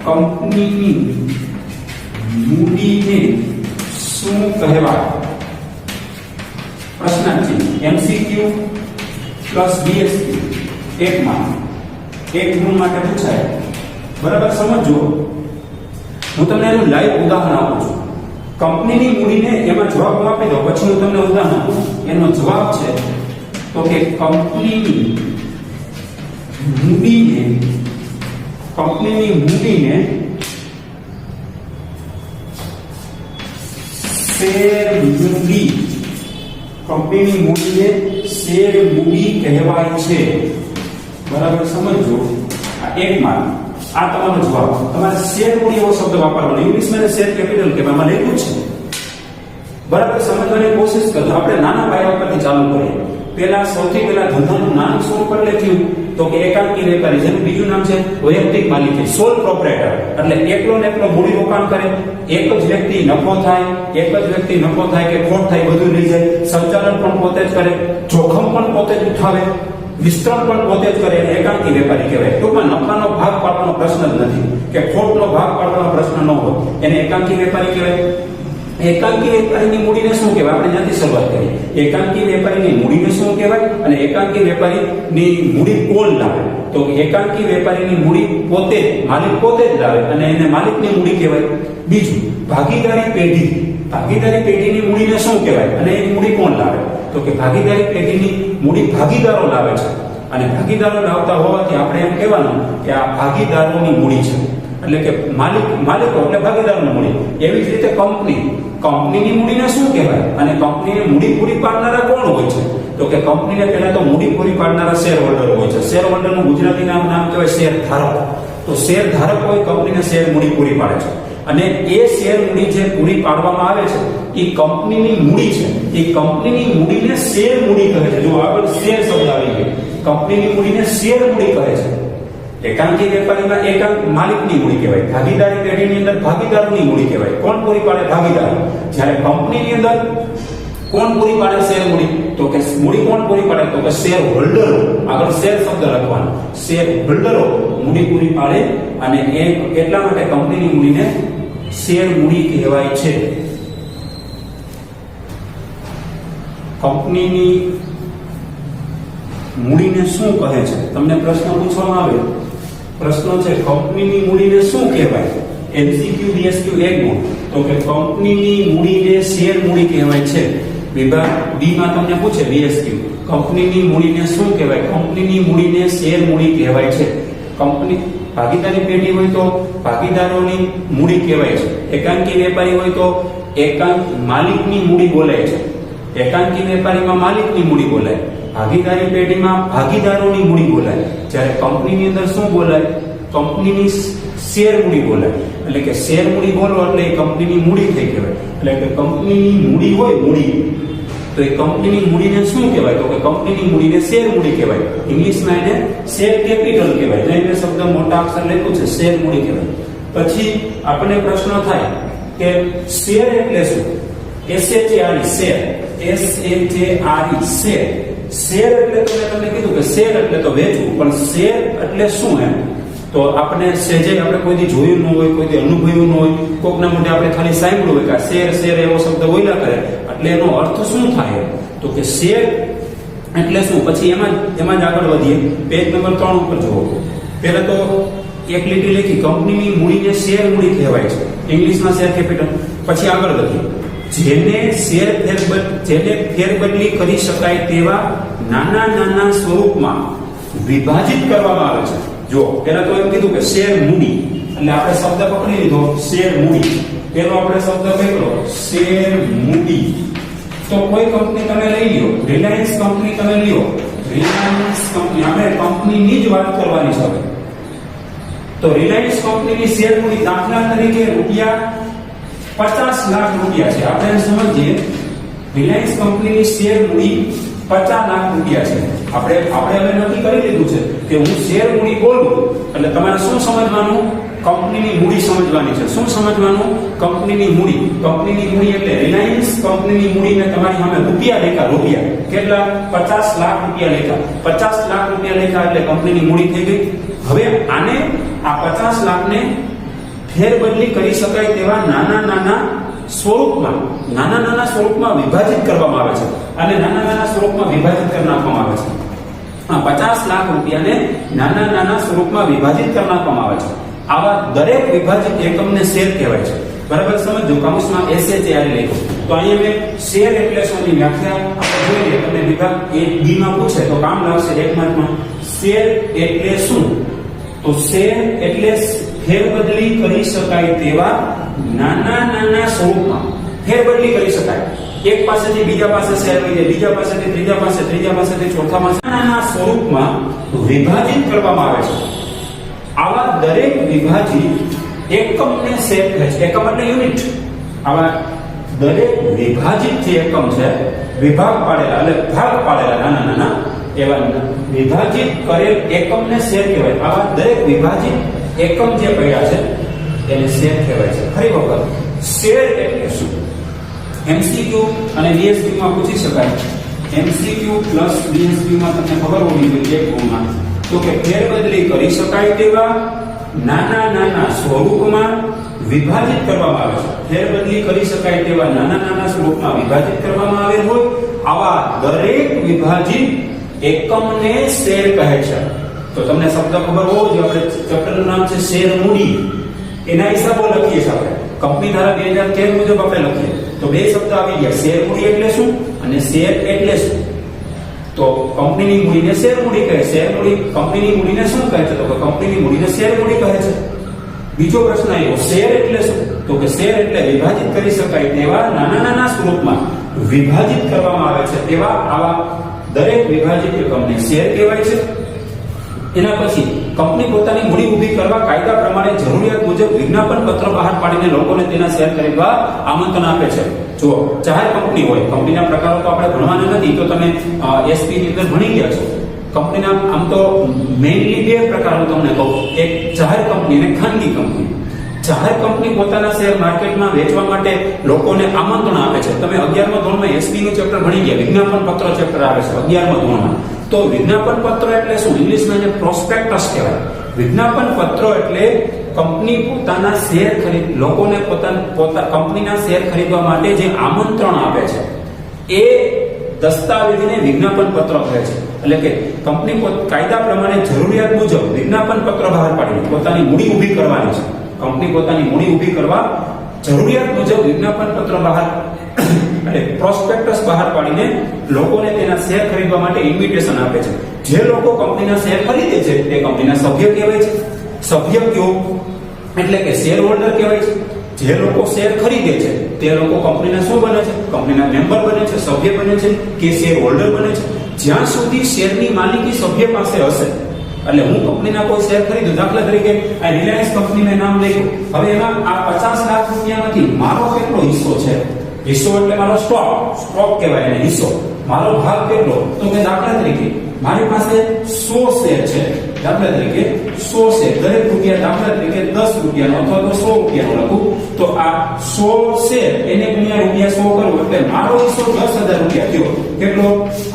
A: કંપનીની મૂડીને શું કહેવાય? પ્રશ્નાર્થ એમસીક્યુ પ્લસ બીએસક્યુ, એક ગુણ માટે પૂછાય. બરાબર સમજો, હું તમને એનું લાઈવ ઉદાહરણ આપું છું. કંપનીની મૂડીને એમાં જવાબ આપી દો, પછી હું તમને ઉદાહરણ આપું. એનો જવાબ છે તો કે કંપનીની મૂડીને શેર મૂડી, કંપનીની મૂડીને શેર મૂડી કહેવાય છે. બરાબર સમજો. આ એક માર્ક, આ તમારો જવાબ. તમારે શેર મૂડી એવો શબ્દ વાપરવાનો, ઇંગ્લિશમાં શેર કેપિટલ કહેવામાં લખ્યું છે. બરાબર સમજવાની કોશિશ કરજો. આપણે નાના પાયા પરથી ચાલુ કરીએ. સૌથી પહેલા ધંધાનું નામ શું ઉપર લખ્યું તો કે એકાંકી વેપારી, જેનું બીજું નામ છે વૈયક્તિક માલિકી, સોલ પ્રોપ્રાઇટર. એટલે એકલો ને એકલો મૂડી રોકાણ કરે, એક જ વ્યક્તિ નફો થાય કે ખોટ થાય બધું લઈ જાય, સંચાલન પણ પોતે જ કરે, જોખમ પણ પોતે જ ઉઠાવે, વિસ્તરણ પણ પોતે જ કરે, એકાંકી વેપારી કહેવાય. ટૂંકમાં નફાનો ભાગ પાડવાનો પ્રશ્ન જ નથી કે ખોટનો ભાગ પાડવાનો પ્રશ્ન ન હોય, એને એકાંકી વેપારી કહેવાય. એકાંકી વેપારીની મૂડીને શું કહેવાય? આપણે ત્યાંથી શરૂઆત કરીએ. એકાંકી વેપારીની મૂડીને શું કહેવાય અને એકાંકી વેપારીની મૂડી કોણ લાવે? તો એકાંકી વેપારીની મૂડી માલિક પોતે જ લાવે અને એને માલિકની મૂડી કહેવાય. બીજું, ભાગીદારી પેઢીની મૂડીને શું કહેવાય અને એની મૂડી કોણ લાવે? તો કે ભાગીદારી પેઢીની મૂડી ભાગીદારો લાવે છે અને ભાગીદારો લાવતા હોવાથી આપણે એમ કહેવાનું કે આ ભાગીદારોની મૂડી છે. એટલે કે માલિકો એટલે ભાગીદારોની મૂડી. એવી જ રીતે કંપનીની મૂડીને શું કહેવાય અને કંપનીને મૂડી પૂરી પાડનારા કોણ હોય છે? તો કે કંપનીને પહેલા તો મૂડી પૂરી પાડનારા શેર હોલ્ડર હોય છે. શેર હોલ્ડરનું ગુજરાતી નામ કહેવાય શેર ધારક. તો શેર ધારક હોય કંપનીને શેર મૂડી પૂરી પાડે છે અને એ શેર મૂડી જે પૂરી પાડવામાં આવે છે એ કંપનીની મૂડી છે. એ કંપનીની મૂડીને શેર મૂડી કહે છે. જો આગળ શેર શબ્દ આવી ગયો, કંપનીની મૂડીને શેર મૂડી કહે છે. એકાંકી વેપારીમાં માલિકની મૂડી કહેવાય. ભાગીદારી પેઢીની અંદર ભાગીદારોની મૂડી કહેવાય. કોણ પૂરી પાડે? ભાગીદારો. જ્યારે કંપનીની અંદર કોણ પૂરી પાડે શેર મૂડી? તો કે મૂડી કોણ પૂરી પાડે? તો કે શેર હોલ્ડરો. આગળ શેર શબ્દ લખવાનો. શેર હોલ્ડરો મૂડી પૂરી પાડે અને એટલા માટે કંપનીની મૂડીને શેર મૂડી કહેવાય છે. કંપનીની મૂડીને શું કહે છે? તમને પ્રશ્ન પૂછવામાં આવે. પ્રશ્ન છે કંપનીની મૂડીને શું કહેવાય? એમસીક્યુ બીએસક્યુ એક ગુણ. તો કે કંપનીની મૂડીને શેર મૂડી કહેવાય છે. વિભાગ બી માં તમને પૂછે બીએસક્યુ કંપનીની મૂડીને શું કહેવાય? કંપનીની મૂડીને શેર મૂડી કહેવાય છે. કંપની ભાગીદારી પેઢી હોય તો ભાગીદારોની મૂડી કહેવાય છે. એકાંકી વેપારી હોય તો માલિકની મૂડી બોલાય છે. એકાંકી વેપારીમાં માલિકની મૂડી બોલાય. ભાગીદારી પેઢીમાં ભાગીદારોની મૂડી બોલાય. જ્યારે કંપનીની અંદર શું બોલાય? કંપનીની શેર મૂડી બોલાય. એટલે કે શેર મૂડી બોલો એટલે એ કંપનીની મૂડી થઈ કહેવાય. એટલે કે કંપનીની મૂડી હોય મૂડી તો એ કંપનીની મૂડીને શું કહેવાય? તો કે કંપનીની મૂડીને શેર મૂડી કહેવાય. ઇંગ્લિશમાં એને શેર કેપિટલ કહેવાય. જે શબ્દ મોટા અક્ષર લખ્યું છે શેર મૂડી કહેવાય. પછી આપણને પ્રશ્ન થાય કે શેર એટલે શું? SHARE share. SHARE share. Share એટલે તમને કીધું કે શેર એટલે તો વેચવું, પણ શેર એટલે શું એમ? તો આપણે સહેજે આપણે કોઈથી જોયું ન હોય, કોઈથી અનુભવ્યું ન હોય, કોકના માટે આપણે ખાલી સાંભળ્યું હોય કે શેર શેર એવો શબ્દ બોલ્યા કરે એટલે એનો અર્થ શું થાય? તો કે શેર એટલે શું? પછી એમાં જ આગળ વધીએ. પેજ નંબર 3 ઉપર જુઓ. પહેલા તો એક લીટી લખી કંપનીની મૂડીને શેર મૂડી કહેવાય છે. ઇંગ્લિશમાં શેર કેપિટલ. પછી આગળ વધીએ. જેને ફેરબદલી કરી શકાય તેવા નાના નાના સ્વરૂપમાં વિભાજિત કરવામાં આવે છે. જો પહેલા તો એમ કીધું કે શેર મૂડી એટલે આપણે શબ્દ પકડી લીધો શેર મૂડી. પેલો આપણે શબ્દ પકડ્યો શેર મૂડી. તો કોઈ કંપની તમે લઈ લ્યો, રિલાયન્સ કંપની તમે લ્યો. રિલાયન્સ કંપની આપણે કંપનીની જ વાત કરવાની છે. તો રિલાયન્સ કંપનીની શેર મૂડી દાખલા તરીકે રૂપિયા 50 લાખ રૂપિયા છે. આપણે સમજીએ રિલાયન્સ કંપનીની શેર મૂડી 50 લાખ રૂપિયા છે. આપણે હવે નક્કી કરી લીધું છે કે હું શેર મૂડી બોલું એટલે તમારે શું સમજવાનું? કંપનીની મૂડી સમજવાની છે. શું સમજવાનું? કંપનીની મૂડી. કંપનીની મૂડી એટલે રિલાયન્સ કંપનીની મૂડીને તમારી સામે રૂપિયા લેખા. રૂપિયા કેટલા? 50 લાખ રૂપિયા લેખા. 50 લાખ રૂપિયા લેખા એટલે કંપનીની મૂડી થઈ ગઈ. હવે આને આ 50 લાખને ફેરબદલી કરી શકાય તેવા નાના સ્વરૂપમાં વિભાજિત કરવામાં આવે છે. અને નાના સ્વરૂપમાં વિભાજિત કરી નાખવામાં આવે છે. આ 50 લાખ રૂપિયાને નાના સ્વરૂપમાં વિભાજિત કરી નાખવામાં આવે છે. આવા દરેક વિભાજિત એકમને શેર કહેવાય છે. બરાબર સમજો. કૌંસમાં SHARE લખ્યું. તો અહીંયા મેં શેર એટલે શોની વ્યાખ્યા આપણે જોઈએ. તમને વિભાગ A B માં પૂછે તો કામ લાગશે 1 માર્કમાં. શેર એટલે શું? તો શેર એટલે ફેરબદલી કરી શકાય તેવા નાના સ્વરૂપમાં ફેરબદલી કરી શકાય. એક પાસેથી બીજા પાસે શેર લઈ જાય, બીજા પાસેથી ત્રીજા પાસેથી ચોથા પાસે નાના સ્વરૂપમાં વિભાજિત કરવામાં આવે છે. આવા દરેક વિભાજિત એકમને શેર કહે છે. એકમ એટલે યુનિટ. આવા દરેક વિભાજિત જે એકમ છે, વિભાગ પાડેલા એટલે ભાગ પાડેલા નાના એવા વિભાજિત કરેલ એકમને શેર કહેવાય. આવા દરેક વિભાજિત એકમ જે પડ્યા છે એને શેર કહેવાય છે. ફરી વખત શેર એટલે શું? એમસીક્યુ અને બીએસક્યુ માં પૂછી શકાય. એમસીક્યુ પ્લસ બીએસક્યુ માં તમને ખબર હોવી જોઈએ એક ગુણમાં. તો કે ફેરબદલી કરી શકાય તેવા નાના સ્વરૂપમાં વિભાજિત કરવામાં આવે છે. ફેરબદલી કરી શકાય તેવા નાના સ્વરૂપમાં વિભાજિત કરવામાં આવેલ હોય આવા દરેક વિભાજિત એકમને શેર કહે છે. તો તમને શબ્દ ખબર હોવો જોઈએ. આપણે ચેપ્ટરનું નામ છે શેર મૂડી. એના હિસાબો લખીએ છીએ આપણે. કંપની ધારા 2013 મુજબ આપણે લખીએ તો બે શબ્દ આવી ગયા. શેર મૂડી એટલે શું અને શેર એટલે શું? તો કંપનીની મૂડીને શેર મૂડી કહે. શેર મૂડી કંપનીની મૂડીને શું કહે છે? તો કે કંપનીની મૂડીને શેર મૂડી કહે છે. બીજો પ્રશ્ન આવ્યો શેર એટલે શું? તો કે શેર એટલે વિભાજિત કરી શકાય તેવા નાના સ્વરૂપમાં વિભાજિત કરવામાં આવે છે તેવા આવા દરેક વિભાજિત એકમને શેર કહેવાય છે. એના પછી કંપની પોતાની મૂડી ઊભી કરવા કાયદા પ્રમાણે જરૂરિયાત મુજબ વિજ્ઞાપન પત્ર બહાર પાડીને લોકોને તેના શેર ખરીદવા આમંત્રણ આપે છે. જો જાહેર કંપની હોય, કંપનીના પ્રકારો તો આપણે ભણવાના નથી, તો તમે એસપી ની અંદર ભણી ગયા છો. કંપનીના આમ તો મેઇનલી બે પ્રકારો તમને કહું, એક જાહેર કંપની અને ખાનગી કંપની. જાહેર કંપની પોતાના શેર માર્કેટમાં વેચવા માટે લોકોને આમંત્રણ આપે છે. તમે 11મા ધોરણમાં એસબી નું ચેપ્ટર ભણી ગયા, વિજ્ઞાપન પત્ર ચેપ્ટર આવે છે 11મા ધોરણમાં. તો વિજ્ઞાપન પત્ર એટલે શું? ઇંગ્લિશમાં એને પ્રોસ્પેક્ટસ કહેવાય. વિજ્ઞાપન પત્ર એટલે કંપની પોતાના શેર લોકોને પોતાના કંપનીના શેર ખરીદવા માટે જે આમંત્રણ આપે છે એ દસ્તાવેજને વિજ્ઞાપન પત્ર કહે છે. એટલે કે કંપની કાયદા પ્રમાણે જરૂરિયાત મુજબ વિજ્ઞાપન પત્ર બહાર પાડીને પોતાની મૂડી ઊભી કરવાની છે. કંપની પોતાની મૂડી ઊભી કરવા જરૂરિયાત મુજબ વિજ્ઞાપન પત્ર બહાર એટલે પ્રોસ્પેક્ટસ બહાર પાડીને લોકોને તેના શેર ખરીદવા માટે ઇન્વિટેશન આપે છે. જે લોકો કંપનીના શેર ખરીદે છે તે કંપનીના સભ્ય કહેવાય છે. સભ્ય કયો એટલે કે શેર હોલ્ડર કહેવાય છે. જે લોકો શેર ખરીદે છે તે લોકો કંપનીના શું બને છે? કંપનીના મેમ્બર બને છે, સભ્ય બને છે કે શેર હોલ્ડર બને છે. જ્યાં સુધી શેરની માલિકી સભ્ય પાસે હશે, એટલે હું કંપનીના કોઈ શેર ખરીદું, દાખલા તરીકે આ રિલાયન્સ કંપની મેં નામ લખ્યું, હવે એમાં આ 50 લાખ રૂપિયામાંથી મારો કેટલો હિસ્સો છે? હિસ્સો એટલે મારો સ્ટોક કહેવાય એને હિસ્સો. મારો ભાગ કેટલો? તો કે દાખલા તરીકે મારી પાસે 100 શેર છે. દાખલા તરીકે 100 શેર, દરેક રૂપિયા દાખલા તરીકે 10 રૂપિયાનો અથવા તો 100 રૂપિયાનો લખું, તો આ 100 શેર એને ગુણ્યા રૂપિયા 100 કરું એટલે મારો હિસ્સો 10,000 રૂપિયા થયો. કેટલો?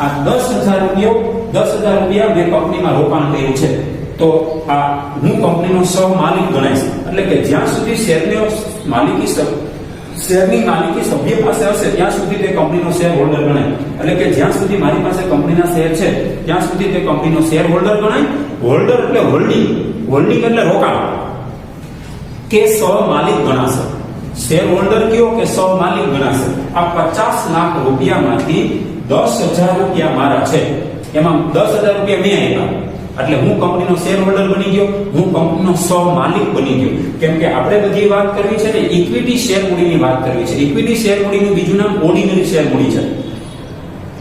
A: આ 10,000 રૂપિયા મેં કંપનીમાં રોકાણ કર્યું છે. તો આ હું કંપનીનો સહમાલિક ગણાઈશ. એટલે કે જ્યાં સુધી શેરની માલિકી સભ્ય પાસે હશે ત્યાં સુધી તે કંપનીનો શેર હોલ્ડર ગણાય. એટલે કે જ્યાં સુધી મારી પાસે કંપનીના શેર છે ત્યાં સુધી તે કંપનીનો શેર હોલ્ડર ગણાય. હોલ્ડર એટલે હોલ્ડિંગ એટલે રોકાણ કે સહમાલિક ગણાશે. શેર હોલ્ડર કયો કે સહમાલિક ગણાશે. આ 50 લાખ રૂપિયામાંથી 10,000 રૂપિયા મારા છે, એમાં 10,000 રૂપિયા મેં આપ્યા એટલે હું કંપનીનો શેર હોલ્ડર બની ગયો, હું કંપનીનો સહમાલિક બની ગયો. કેમ કે આપણે બધી વાત કરવી છે ને ઇક્વિટી શેર મૂડીની વાત કરવી છે. ઇક્વિટી શેર મૂડીનું બીજું નામ ઓર્ડિનરી શેર મૂડી છે.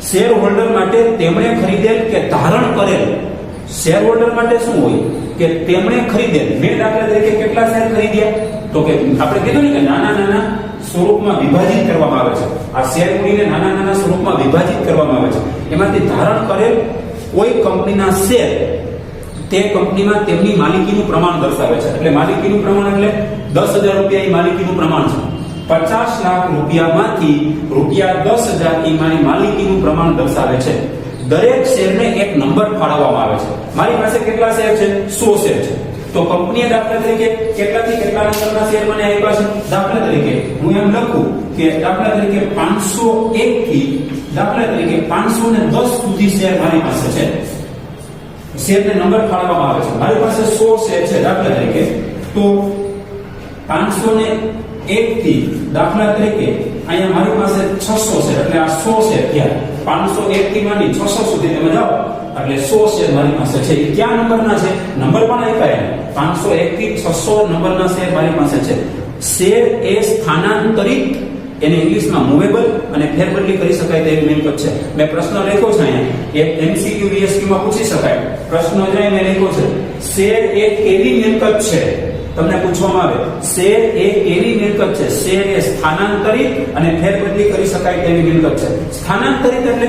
A: શેર હોલ્ડર માટે તેમણે ખરીદેલ કે ધારણ કરેલ, શેર હોલ્ડર માટે શું હોય કે તેમણે ખરીદેલ. મેં દાખલા તરીકે કેટલા શેર ખરીદ્યા? તો કે આપણે કીધું ને કે નાના સ્વરૂપમાં વિભાજિત કરવામાં આવે છે. આ શેર મૂડીને નાના સ્વરૂપમાં વિભાજિત કરવામાં આવે છે. એમાંથી ધારણ કરેલ કોઈ કંપનીના શેર તે કંપનીમાં તેમની માલિકીનું પ્રમાણ દર્શાવે છે. એટલે માલિકીનું પ્રમાણ એટલે 10,000 રૂપિયા એ માલિકીનું પ્રમાણ છે. 50 લાખ રૂપિયામાંથી રૂપિયા 10,000 એ મારી માલિકીનું પ્રમાણ દર્શાવે છે. દરેક શેરને એક નંબર ફાળવવામાં આવે છે. મારી પાસે કેટલા શેર છે? 100 શેર છે. તો કંપનીએ દાખલા તરીકે કેટલાથી કેટલા નંબરના શેર મને આપ્યા છે? દાખલા તરીકે હું એમ લખું કે દાખલા તરીકે 501 થી દાખલા તરીકે 510 સુધી શેર મારી પાસે છે. શેરને નંબર ફાળવવામાં આવે છે. મારી પાસે 100 શેર છે દાખલા તરીકે, તો 501 થી દાખલા તરીકે અહીંયા મારી પાસે 600 શેર એટલે આ 100 શેર થયા. 501 થી માંડી 600 સુધી તમે જાઓ એટલે 100 શેર મારી પાસે છે. એ કયા નંબરના છે? નંબર પણ આપ્યા. 501 થી 600 નંબરના શેર મારી પાસે છે. શેર એ સ્થાનાંતરિત, એને ઇંગ્લિશમાં મૂવેબલ અને ફેરબદલી કરી શકાય તેવી મિલકત છે. મેં પ્રશ્ન લખ્યો છે અહીંયા, એક એમસીક્યુ વીએસક્યુ માં પૂછી શકાય. પ્રશ્ન જ મેં લખ્યો છે, શેર એ કેવી મિલકત છે? તમને પૂછવામાં આવે શેર એ કેવી મિલકત છે? શેર એ સ્થાનાંતરિત અને ફેરબદલી કરી શકાય તેવી મિલકત છે. સ્થાનાંતરિત એટલે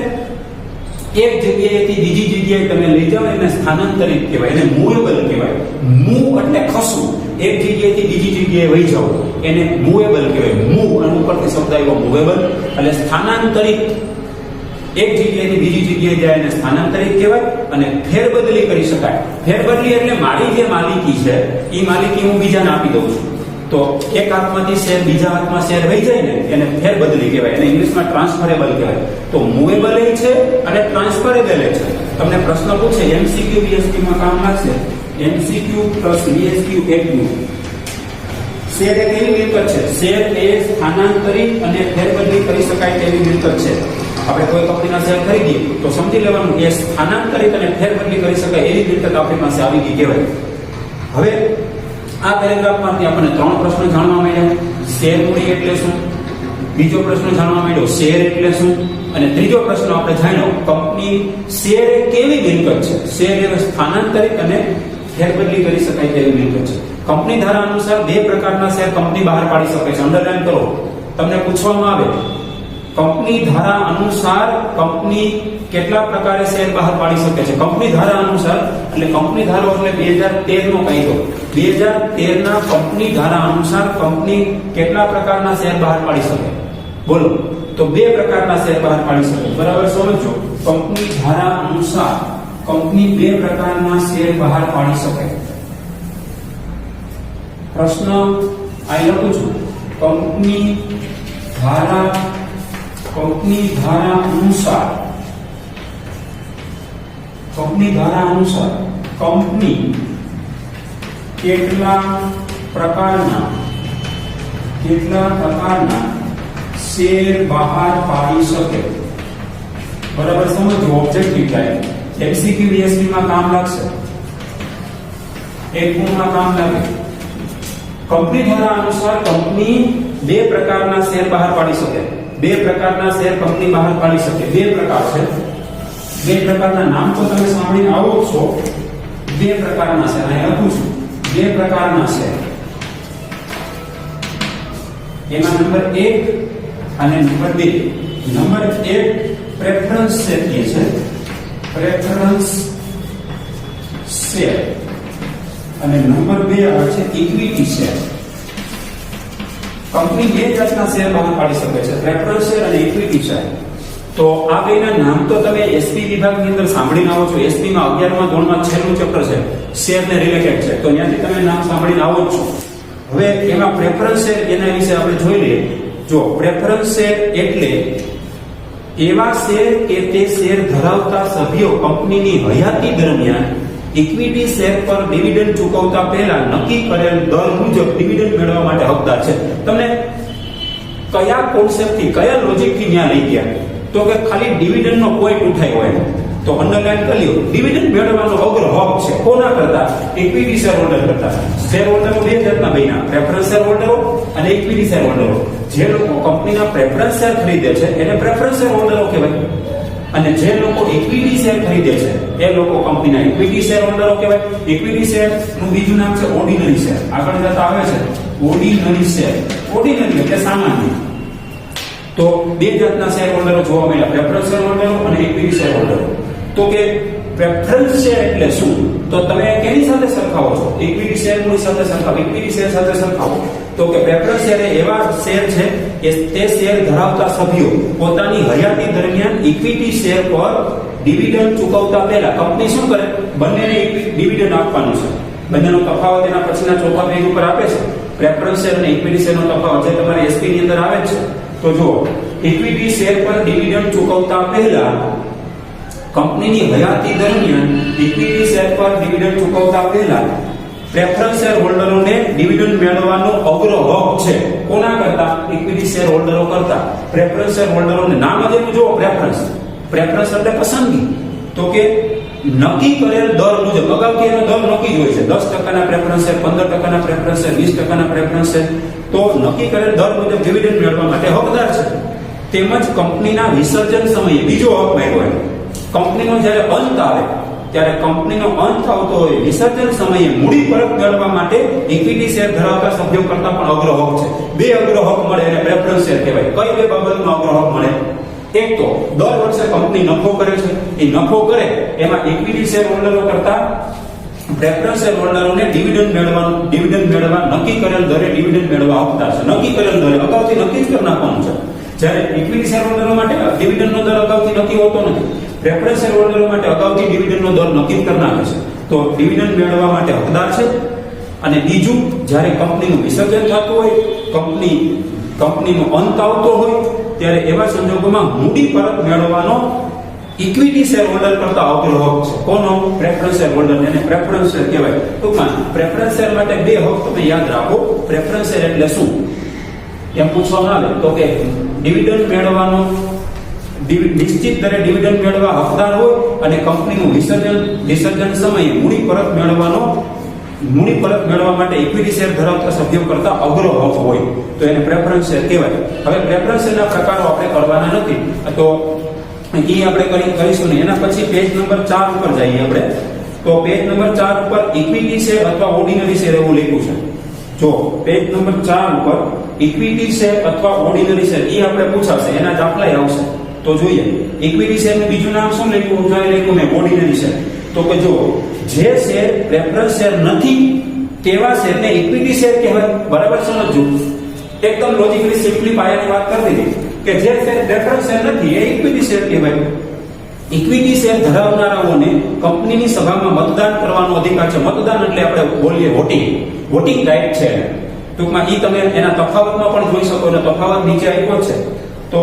A: એક જગ્યાએથી બીજી જગ્યાએ તમે લઈ જાઓ એને સ્થાનાંતરિત કહેવાય, એને મૂવેબલ કહેવાય. મૂવ એટલે ખસવું, એક જગ્યાએથી બીજી જગ્યાએ વહી જાવ એને મૂવેબલ કહેવાય. મૂવ અને ઉપરથી શબ્દ આવ્યો મૂવેબલ. એટલે સ્થાનાંતરિત એક જગ્યાએથી બીજી જગ્યાએ જાય એને સ્થાનાંતરિત કહેવાય. અને ફેરબદલી કરી શકાય. ફેરબદલી એટલે મારી જે માલિકી છે એ માલિકી હું બીજાને આપી દઉં છું. તો એક હાથમાંથી શેર બીજા હાથમાં શેર વહી જાય ને એને ફેરબદલી કહેવાય. એને ઇંગ્લિશમાં ટ્રાન્સફરેબલ કહેવાય. તો મૂવેબલ એ છે અને ટ્રાન્સફરેબલ એ છે. તમને પ્રશ્ન પૂછે એમસીક્યુ વીએસક્યુ માં કામ લાગશે. એમસીક્યુ પ્લસ વીએસક્યુ એકનું શેર એ કેવી મિલકત છે? શેર એ સ્થાનાંતરિત અને ફેરબદલી કરી શકાય તેવી મિલકત છે. આપણે કોઈ કંપનીના શેર ખરીદીએ તો સમજી લેવાનું એ સ્થાનાંતરિત અને ફેરબદલી કરી શકાય એવી મિલકત આપણી પાસે આવી ગઈ કહેવાય. હવે આ પેરેગ્રાફમાંથી આપણને 3 પ્રશ્નો જાણવા મળ્યા. શેર મૂડી એટલે શું? બીજો પ્રશ્ન જાણવા મળ્યો શેર એટલે શું? અને ત્રીજો પ્રશ્ન આપણે જાણ્યો કંપની શેર એ કેવી મિલકત છે? શેર એ સ્થાનાંતરિત અને ફેરબદલી કરી શકાય તેવી મિલકત છે. કંપની ધારા અનુસાર 2 પ્રકારના શેર કંપની બહાર પાડી શકે છે. અંડરલાઈન કરો. તમને પૂછવામાં આવે કંપની ધારા અનુસાર કંપની કેટલા પ્રકારે શેર બહાર પાડી શકે છે? કંપની ધારા અનુસાર એટલે કંપની ધારો એટલે 2013 નો કાયદો. 2013 ના કંપની ધારા અનુસાર કંપની કેટલા પ્રકારના શેર બહાર પાડી શકે? બોલો. તો બે પ્રકારના શેર બહાર પાડી શકે. બરાબર સમજો. કંપની ધારા અનુસાર કંપની બે પ્રકારના શેર બહાર પાડી શકે. પ્રશ્ન આ લખું છું. કંપની ધારા અનુસાર કંપની કેટલા પ્રકારના શેર બહાર પાડી શકે? બરાબર સમજો. ઓબ્જેક્ટિવ ટાઈપ એમસીક્યુ ડીએસપી માં કામ લાગશે, એક ગુણમાં કામ લાગે. કંપની ધારા અનુસાર કંપની બે પ્રકારના શેર બહાર પાડી શકે. બે પ્રકારના શેર કંપની બહાર પાડી શકે. બે પ્રકાર છે. બે પ્રકારના નામ તો તમે સાંભળીને આવો છો. બે પ્રકારના શેર અહીં લખું છું. બે પ્રકારના શેર. એમાં નંબર 1 અને નંબર 2. નંબર 1 પ્રેફરન્સ શેર કહે છે. Preference share. અને નંબર 2 આવે છે ઇક્વિટી શેર. કંપની બે જાતના શેર બહાર પાડી શકે છે, પ્રેફરન્સ શેર અને ઇક્વિટી શેર. તો આ બેના નામ તો તમે એસપી વિભાગની અંદર સાંભળીને આવો છો. એસપી માં 11મા ધોરણમાં છેલ્લું ચેપ્ટર છે, શેરને રિલેટેડ છે, તો ત્યાંથી તમે નામ સાંભળીને આવો જ છો. હવે એમાં પ્રેફરન્સ શેર એના વિશે આપણે જોઈ લઈએ. જો પ્રેફરન્સ શેર એટલે એવા શેર કે તે શેર ધરાવતા સભ્યો કંપનીની હયાતી દરમિયાન ઇક્વિટી શેર પર ડિવિડન્ડ ચૂકવતા પહેલા નક્કી કરેલ દર મુજબ ડિવિડન્ડ મેળવવા માટે હકદાર છે. તમને કયા કોન્સેપ્ટથી કયા લોજિકથી ત્યાં લઈ ગયા? તો કે ખાલી ડિવિડન્ડ નો પોઈન્ટ ઉઠાયો હોય તો અંડરલાઈન કરી લ્યો. ડિવિડન્ડ મેળવવાનો અગ્ર હક છે કોના કરતા? ઇક્વિટી શેર હોલ્ડર કરતા. શેર હોલ્ડરો બે જાતના બન્યા, પ્રેફરન્સ શેર હોલ્ડરો અને ઇક્વિટી શેર હોલ્ડરો. જે લોકો કંપનીના પ્રેફરન્સ શેર ખરીદે છે એને પ્રેફરન્સ શેર હોલ્ડરો કહેવાય, અને જે લોકો ઇક્વિટી શેર ખરીદે છે એ લોકો કંપનીના ઇક્વિટી શેર હોલ્ડરો કહેવાય. ઇક્વિટી શેર નું બીજું નામ છે ઓર્ડિનરી શેર. આગળ જતા આવે છે ઓર્ડિનરી શેર. ઓર્ડિનરી એટલે સામાન્ય. તો બે જાતના શેર હોલ્ડરો જોવા મળ્યા, પ્રેફરન્સ શેર હોલ્ડરો અને ઇક્વિટી શેર હોલ્ડરો. તો કે પ્રેફરન્સ શેર એટલે શું? તો તમે કેની સાથે સરખાવો છો? ઇક્વિટી શેર ની સાથે સરખાવો, ઇક્વિટી શેર સાથે સરખાવો. તો કે પ્રેફરન્સ શેર એવા શેર છે કે તે શેર ધરાવતા સભ્યો પોતાની હયાતી દરમિયાન ઇક્વિટી શેર પર ડિવિડન્ડ ચૂકવતા પહેલા કંપની શું કરે? બંનેને ડિવિડન્ડ આપવાનું છે. બંનેનો તફાવત એના પછીના ચોથા પેજ ઉપર આપે છે. પ્રેફરન્સ શેર અને ઇક્વિટી શેરનો તફાવત જે તમારે એસપી ની અંદર આવે છે. તો જો ઇક્વિટી શેર પર ડિવિડન્ડ ચૂકવતા પહેલા કંપનીની હયાતી દરમિયાન ઇક્વિટી શેર પર ડિવિડન્ડ ચૂકવતા પહેલા પ્રેફરન્સ શેર હોલ્ડરોને ડિવિડન્ડ મેળવવાનો અગ્ર હક છે. કોના કરતા? ઇક્વિટી શેર હોલ્ડરો કરતા. પ્રેફરન્સ શેર હોલ્ડરોને નામ જ એનું જુઓ, પ્રેફરન્સ. પ્રેફરન્સ એટલે પસંદગી. તો કે નક્કી કરેલ દર મુજબ, અગાઉથી એનો દર નક્કી જ હોય છે. 10% preference share, 15% preference share, 20% preference share. તો નક્કી કરેલ દર મુજબ ડિવિડન્ડ મેળવવા માટે હકદાર છે. તેમજ કંપનીના વિસર્જન સમયે બીજો હક મેળવ્યો હોય. કંપનીનો જ્યારે અંત આવે ત્યારે કંપનીનો અંત આવતો હોય વિસર્જન સમયે મૂડી પરત મેળવવા માટે ઇક્વિટી શેર ધરાવતા સભ્યો કરતા પણ અગ્ર હક છે. બે અગ્ર હક મળે એને પ્રેફરન્સ શેર કહેવાય. કઈ બે બાબતનો અગ્ર હક મળે? એક તો દર વર્ષે કંપની નફો કરે છે, એ નફો કરે એમાં ઇક્વિટી શેર હોલ્ડરો કરતા પ્રેફરન્સ શેર હોલ્ડરોને ડિવિડન્ડ મેળવવા નક્કી કરેલ દરે ડિવિડન્ડ મેળવવા હકદાર છે. નક્કી કરેલ દરે અગાઉથી નક્કી જ કરી નાખવાનું છે. જ્યારે ઇક્વિટી શેર હોલ્ડરો માટે ડિવિડન્ડનો દર અગાઉથી નક્કી હોતો નથી. પ્રેફરન્સ શેર હોલ્ડરો માટે અગાઉથી ડિવિડન્ડનો દર નક્કી કરી નાખે છે. તો ડિવિડન્ડ મેળવવા માટે હકદાર છે. અને બીજું, જ્યારે કંપનીનું વિસર્જન થતું હોય, કંપનીનો અંત આવતો હોય ત્યારે એવા સંજોગોમાં મૂડી પરત મેળવવાનો ઇક્વિટી શેર હોલ્ડર કરતા અગ્ર હક છે. કોનો? Preference share holder. એને પ્રેફરન્સ શેર કહેવાય. ટૂંકમાં પ્રેફરન્સ શેર માટે બે હક તમે યાદ રાખો. પ્રેફરન્સ શેર એટલે શું એમ પૂછવામાં આવે તો કે ડિવિડન્ડ મેળવવાનો નિશ્ચિત દરે ડિવિડન્ડ મેળવવા હકદાર હોય અને કંપનીનું વિસર્જન સમયે મૂડી પરત મેળવવા માટે ઇક્વિટી શેર ધરાવતા સભ્યો કરતા અગ્ર હક હોય તો એને પ્રેફરન્સ શેર કહેવાય. હવે પ્રેફરન્સ શેરના પ્રકારો આપણે કરવાના નથી, તો એ આપણે કરીશું નહીં. એના પછી પેજ નંબર 4 ઉપર જઈએ આપણે. તો પેજ નંબર 4 ઉપર ઇક્વિટી શેર અથવા ઓર્ડિનરી શેર એવું લખ્યું છે. જો પેજ નંબર 4 ઉપર ઇક્વિટી શેર અથવા ઓર્ડિનરી શેર એ આપણે પૂછાશે, એના દાખલા આવશે. તો જોઈએ ઇક્વિટી શેરનું બીજું નામ શું લખ્યું? લખ્યું મેં ઓર્ડિનરી શેર. તો કે જો જે શેર પ્રેફરન્સ શેર નથી તેવા શેરને ઇક્વિટી શેર કહેવાય. બરાબર સમજો, એકદમ લોજિકલી સિમ્પલી પાયાની વાત કરી દીધી કે જે શેર પ્રેફરન્સ શેર નથી એ ઇક્વિટી શેર કહેવાય. ઇક્વિટી શેર ધરાવનારાઓને કંપનીની સભામાં મતદાન કરવાનો અધિકાર છે. મતદાન એટલે આપણે બોલીએ વોટિંગ રાઇટ છે. ટૂંકમાં ઈ તમે એના તફાવતમાં પણ જોઈ શકો છો, તફાવત નીચે આપ્યો છે. તો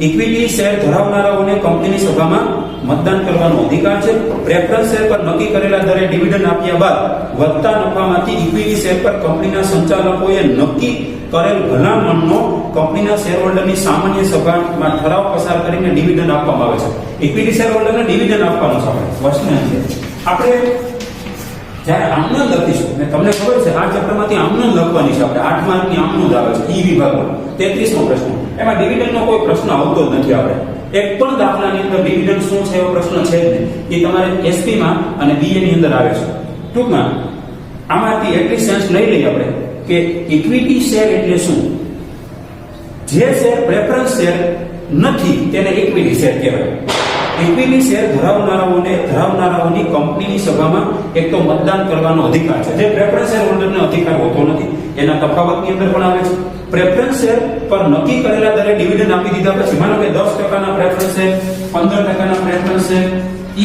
A: ઇક્વિટી શેર ધરાવનારાઓને કંપનીની સભામાં મતદાન કરવાનો અધિકાર છે. પ્રેફરન્સ શેર પર નક્કી કરેલા દરે ડિવિડન્ડ આપ્યા બાદ વધતા નફામાંથી ઇક્વિટી શેર પર કંપનીના સંચાલકોએ નક્કી કરેલ ભલામણનો કંપનીના શેરહોલ્ડરની સામાન્ય સભામાં ઠરાવ પસાર કરીને ડિવિડન્ડ આપવામાં આવે છે. ઇક્વિટી શેરહોલ્ડરને ડિવિડન્ડ આપવાનું છે. આપણે જ્યારે આમનોંધ લખીશું, ને તમને ખબર છે આ ચેપ્ટરમાંથી આમનોંધ લખવાની છે. આપણે 8 માર્કની આમનોંધ આવે છે ઈ વિભાગમાં 33મો પ્રશ્ન. એમાં ડિવિડન્ડનો કોઈ પ્રશ્ન આવતો જ નથી. આપણે એક પણ દાખલાની અંદર ડિવિડન્ડ શું છે એવો પ્રશ્ન છે જ નહીં. એ તમારે એસપી માં અને બીએ ની અંદર આવે છે. ટૂંકમાં આમાંથી એટલી સેન્સ લઈ લઈએ આપણે કે ઇક્વિટી શેર એટલે શું? જે શેર પ્રેફરન્સ શેર નથી તેને ઇક્વિટી શેર કહેવાય. ઇક્વિટી શેર ધરાવનારાઓની કંપનીની સભામાં એક તો મતદાન કરવાનો અધિકાર છે, જે પ્રેફરન્સ શેર હોલ્ડરને અધિકાર હોતો નથી. એના તફાવતની અંદર પણ આવે છે. પ્રેફરન્સ શેર પર નક્કી કરેલા દરે ડિવિડન્ડ આપી દીધા પછી, માનો કે 10% પ્રેફરન્સ શેર, 15% પ્રેફરન્સ શેર,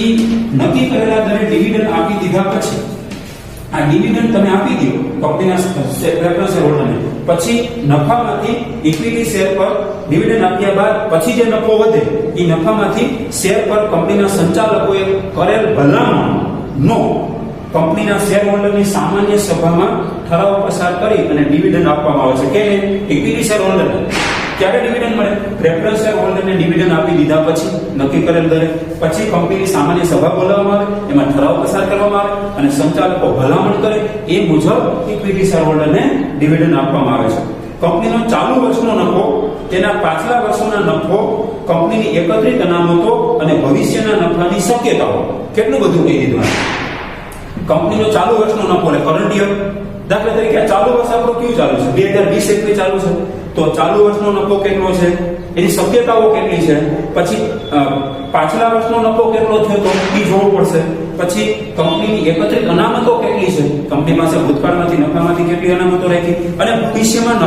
A: ઈ નક્કી કરેલા દરે ડિવિડન્ડ આપી દીધા પછી આ ડિવિડન્ડ તમે આપી દો કંપનીના પ્રેફરન્સ શેર હોલ્ડરને, પછી નફામાંથી ઇક્વિટી શેર પર ડિવિડન્ડ આપ્યા બાદ પછી જે નફો વધે એ નફામાંથી શેર પર કંપનીના સંચાલકોએ કરેલ ભલામણનો કંપનીના શેર હોલ્ડરની સામાન્ય સભામાં ઠરાવ પસાર કરી અને ડિવિડન્ડ આપવામાં આવે છે. કેને? ઇક્વિટી શેર હોલ્ડરને. ક્યારે ડિવિડન્ડ મળે? પ્રેફરન્સ શેર હોલ્ડરને ડિવિડન્ડ આપી દીધા પછી નક્કી કરેલ દરે, પછી કંપનીની સામાન્ય સભા બોલાવવામાં આવે, એમાં ઠરાવ પસાર કરવામાં આવે અને સંચાલકો ભલામણ કરે એ મુજબ ઇક્વિટી શેર હોલ્ડરને ડિવિડન્ડ આપવામાં આવે છે. કંપનીનો ચાલુ વર્ષનો નફો, તેના પાછલા વર્ષોના નફો, કંપનીની એકત્રિત અનામતો અને ભવિષ્યના નફાની શક્યતાઓ. કેટલું બધું કહી દીધું. કંપનીનો ચાલુ વર્ષનો નફો એટલે કરંટ યર. દાખલા તરીકે ચાલુ વર્ષ આપણો કયું ચાલુ છે? 2020-21 ચાલુ છે. તો ચાલુ વર્ષનો નફો કેટલો છે, એની શક્યતાઓ કેટલી છે, પછી પાછલા વર્ષનો નફો કેટલો થયો તો એ જોવું પડશે. પછી કંપનીની એકત્રિત અનામતો કેટલી છે, કંપની પાસે ભૂતકાળમાંથી નફામાંથી કેટલી અનામતો રાખી, અને ભવિષ્યમાં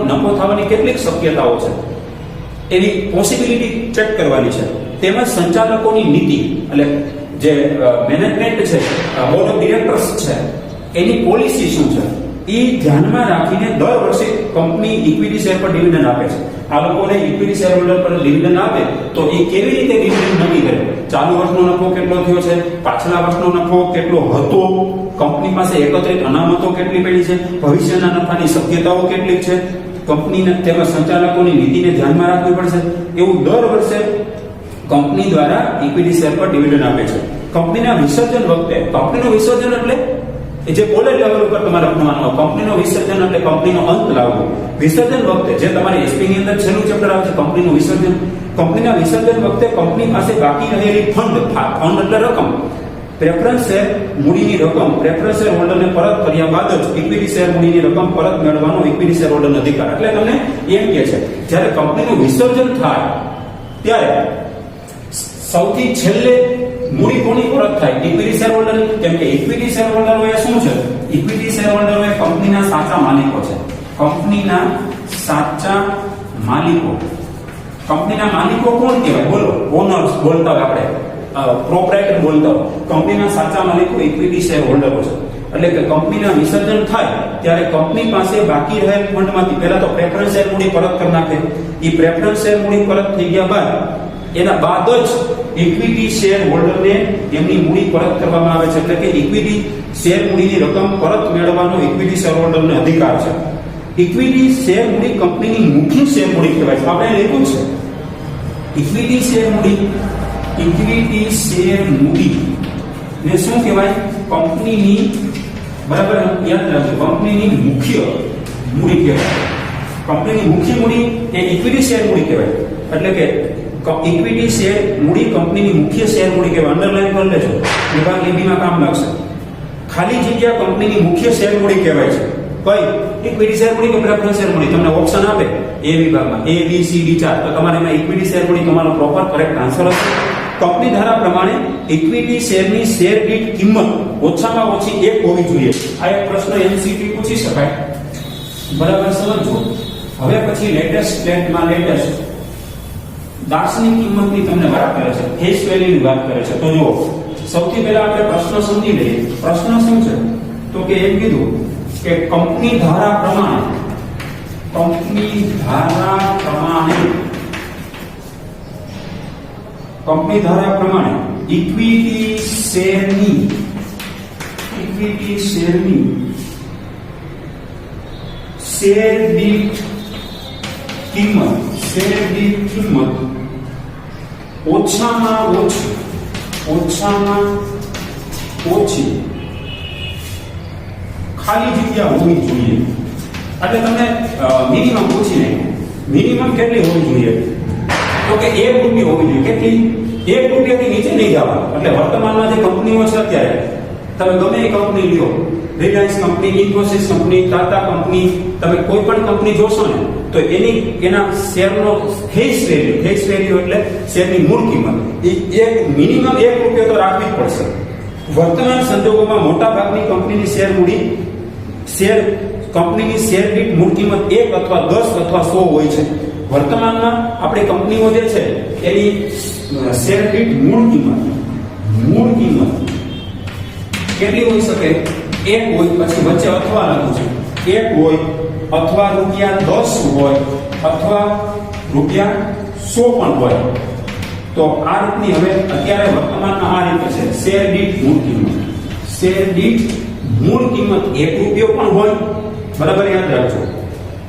A: નફો થવાની કેટલીક શક્યતાઓ છે એની પોસિબિલિટી ચેક કરવાની છે. તેમજ સંચાલકોની નીતિ એટલે જે મેનેજમેન્ટ છે, બોર્ડ ઓફ ડિરેક્ટર્સ છે, એની પોલિસી શું છે એ ધ્યાનમાં રાખીને દર વર્ષે કંપની ઇક્વિટી શેર પર ડિવિડન્ડ આપે છે. આ લોકોને ઇક્વિટી શેર હોલ્ડર પર ડિવિડન્ડ આપે તો એ કેવી રીતે ડિવિડન્ડ નક્કી કરે? ચાલુ વર્ષનો નફો કેટલો થયો છે, પાછલા વર્ષનો નફો કેટલો હતો, કંપની પાસે એકત્રિત અનામતો કેટલી પડી છે, ભવિષ્યના નફાની શક્યતાઓ કેટલી છે, કંપનીને તેમજ સંચાલકોની નીતિને ધ્યાનમાં રાખવી પડશે. એવું દર વર્ષે કંપની દ્વારા ઇક્વિટી શેર પર ડિવિડન્ડ આપે છે. કંપનીના વિસર્જન વખતે, કંપનીનું વિસર્જન એટલે જે કોલેજ લેવલ ઉપર તમારે ભણવાનું, કંપનીનો વિસર્જન એટલે કંપનીનો અંત લાવવો. વિસર્જન વખતે જે તમારે એસપી ની અંદર છેલ્લું ચેપ્ટર આવે છે કંપનીનું વિસર્જન. કંપનીના વિસર્જન વખતે કંપની પાસે બાકી રહેલી ફંડ એટલે રકમ, પ્રેફરન્સ શેર મૂડીની રકમ પ્રેફરન્સ શેર હોલ્ડરને પરત કર્યા બાદ જ ઇક્વિટી શેર મૂડીની રકમ પરત મેળવવાનો ઇક્વિટી શેર હોલ્ડરનો અધિકાર. એટલે તમને એમ કહે છે જ્યારે કંપનીનું વિસર્જન થાય ત્યારે સૌથી છેલ્લે મૂડી કોની પરત થાય? Equity share holder. કેમ કે ઇક્વિટી શેર હોલ્ડરો એ શું છે? ઇક્વિટી શેર હોલ્ડરો એ કંપનીના સાચા માલિકો છે. કંપનીના સાચા માલિકો. કંપનીના માલિકો કોણ કહેવાય? બોલો. ઓનર્સ બોલતા હોય, આપણે પ્રોપ્રાઇટર બોલતા હોય. કંપનીના સાચા માલિકો ઇક્વિટી શેર હોલ્ડરો છે. એટલે કે કંપનીના વિસર્જન થાય ત્યારે કંપની પાસે બાકી રહેલ ફંડમાંથી પહેલા તો પ્રેફરન્સ શેર મૂડી પરત કરી નાખે. એ પ્રેફરન્સ શેર મૂડી પરત થઈ ગયા બાદ એના બાદ જ ઇક્વિટી શેર હોલ્ડરને એમની મૂડી પરત કરવામાં આવે છે. એટલે કે ઇક્વિટી શેર મૂડીની રકમ પરત મેળવવાનો ઇક્વિટી શેર હોલ્ડરને અધિકાર છે. ઇક્વિટી શેર મૂડી કંપનીની મુખ્ય શેર મૂડી કહેવાય છે. આપણે લખ્યું છે ઇક્વિટી શેર મૂડી. ઇક્વિટી શેર મૂડી ને શું કહેવાય? કંપનીની, બરાબર યાદ રાખજો, કંપનીની મુખ્ય મૂડી કહેવાય. કંપનીની મુખ્ય મૂડી એ ઇક્વિટી શેર મૂડી કહેવાય. એટલે કે ઇક્વિટી શેર મૂડી કંપનીની મુખ્ય શેર મૂડી કહેવાય. અંડરલાઈન કરી લેજો, વિભાગ લીબીમાં કામ લાગશે. ખાલી જગ્યા કંપનીની મુખ્ય શેર મૂડી કહેવાય છે. કઈ ઇક્વિટી શેર મૂડી કે પ્રેફરન્સ શેર મૂડી તમને ઓપ્શન આપે એ વિભાગમાં A B C D 4 તો તમારે એમાં ઇક્વિટી શેર મૂડી તમારો પ્રોપર કરેક્ટ આન્સર હશે કંપની ધારા પ્રમાણે ઇક્વિટી શેરની શેર દીઠ કિંમત ઓછામાં ઓછી 1 હોવી જોઈએ આ એક પ્રશ્ન MCQ પૂછી શકાય બરાબર સમજો હવે પછી લેટેસ્ટમાં લેટેસ્ટ દાર્શનિક કિંમતની તમને વાત કરે છે ફેસ વેલ્યુની વાત કરે છે તો જુઓ સૌથી પહેલા આપણે પ્રશ્ન સમજી લઈએ પ્રશ્ન શું છે તો કે એમ કીધું કે કંપની ધારા પ્રમાણે ઇક્વિટી શેરની શેર દીઠ કિંમત ઓછામાં ઓછી ખાલી જગ્યા હોવી જોઈએ એટલે તમને મિનિમમ પૂછીને મિનિમમ કેટલી હોવી જોઈએ તો કે 1 રૂપિયા હોવી જોઈએ કેટલી 1 રૂપિયાથી નીચે નહીં જવાનું એટલે વર્તમાનમાં જે કંપનીઓ છે અત્યારે તમે ગમે એ કંપની લ્યો Reliance company Infosys company Tata company તમે કોઈ પણ કંપની જોશો ને તો એના શેરનો ફેસ વેલ્યુ એટલે શેરની મૂળ કિંમત એ એક મિનિમમ 1 રૂપિયો તો રાખવી જ પડશે વર્તમાન સંજોગોમાં મોટા ભાગની કંપનીની શેર દીઠ મૂળ કિંમત 1 અથવા 10 અથવા 100 હોય છે વર્તમાનમાં આપણી કંપનીઓ જે છે એની શેર દીઠ મૂળ કિંમત કેટલી હોઈ શકે 1 હોય પછી વચ્ચે અથવા લખું છું 1 હોય અથવા ₹10 હોય અથવા ₹100 પણ હોય તો આ રીતની હવે અત્યારે વર્તમાનમાં આ રીતે છે શેર દીઠ મૂળ કિંમત 1 રૂપિયો પણ હોય બરાબર યાદ રાખજો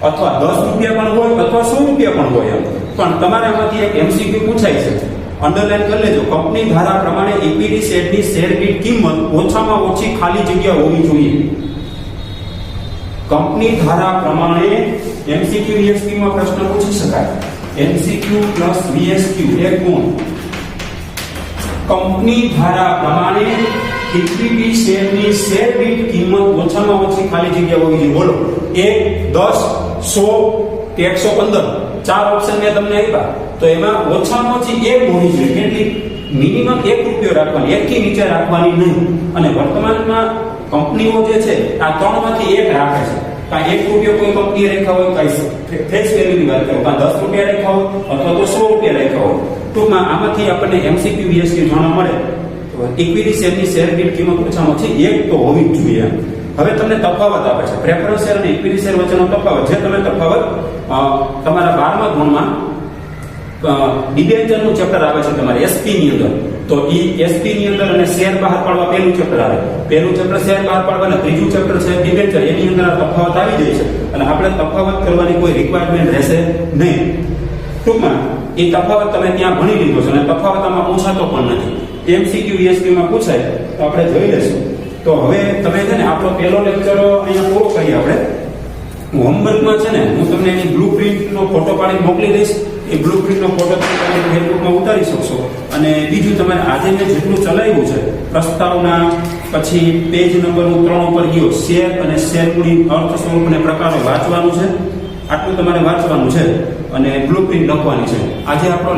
A: અથવા 10 રૂપિયા પણ હોય અથવા 100 રૂપિયા પણ હોય પણ તમારે આમાંથી એક MCQ પૂછાય છે અંડરલાઈન કરી લેજો કંપની ધારા પ્રમાણે ઇક્વિટી શેરની શેર દીઠ કિંમત ઓછામાં ઓછી ખાલી જગ્યા હોવી જોઈએ કંપની ધારા પ્રમાણે MCQ VSQ માં પ્રશ્ન પૂછી શકાય MCQ પ્લસ VSQ એક ગુણ કંપની ધારા પ્રમાણે ઇક્વિટી શેરની શેર દીઠ કિંમત ઓછામાં ઓછી ખાલી જગ્યા હોવી જોઈએ બોલો 1 10 100 કે 115 ચાર ઓપ્શન મેં તમને આપ્યા તો એમાં ઓછામાં ઓછી 1 હોવી જોઈએ કેટલી મિનિમમ 1 રૂપિયો રાખવાની 1 થી નીચે રાખવાની નહીં અને વર્તમાનમાં કંપનીઓ જે છે આ ત્રણમાંથી 1 રાખે છે કાં 1 રૂપિયો કોઈ કંપનીએ રાખ્યા હોય કાંઈ ફેસ વેલ્યુની વાત કરો કાં 10 રૂપિયા રાખ્યા હોય અથવા તો 100 રૂપિયા રાખ્યા હોય ટૂંકમાં આમાંથી આપણને MCQ VSQ જાણવા મળે ઇક્વિટી શેરની શેર દીઠ કિંમત ઓછામાં ઓછી 1 તો હોવી જ જોઈએ હવે તમને તફાવત આપે છે પ્રેફરન્સ શેર અને ઇક્વિટી શેર વચ્ચેનો તફાવત જે તમે તફાવત તમારા 12મા ધોરણમાં ડિબેન્ચરનું ચેપ્ટર આવે છે તમારે SP ની અંદર તો SP ની અંદર અને શેર બહાર પાડવા પહેલું ચેપ્ટર આવે પહેલું ચેપ્ટર શેર બહાર પાડવા અને ત્રીજું ચેપ્ટર છે ડિબેન્ચર એની અંદર આ તફાવત આવી જાય છે અને આપણે તફાવત કરવાની કોઈ રિક્વાયરમેન્ટ રહેશે નહીં ટૂંકમાં એ તફાવત તમે ત્યાં ભણી લીધો છે અને તફાવત આમાં પૂછાતો પણ નથી MCQ VSQ માં પૂછાય તો આપણે જોઈ લઈશું તો હવે તમે છે ને આપણો પહેલો લેક્ચર અહીંયા પૂરો કરીએ આપણે હોમવર્કમાં છે ને હું તમને એની બ્લુપ્રિન્ટનો ફોટો પાડીને મોકલી દઈશ એ બ્લુપ્રિન્ટનો ફોટો તમે ફેસબુકમાં ઉતારી શકશો અને બીજું તમારે આજે મેં જેટલું ચલાવ્યું છે પ્રસ્તાવના પછી પેજ નંબર 3 ઉપર ગયો શેર અને શેર મૂડી અર્થ સ્વરૂપ અને પ્રકારો વાંચવાનું છે આટલું તમારે વાંચવાનું છે અને બ્લુપ્રિન્ટ લખવાની છે આજે આપણો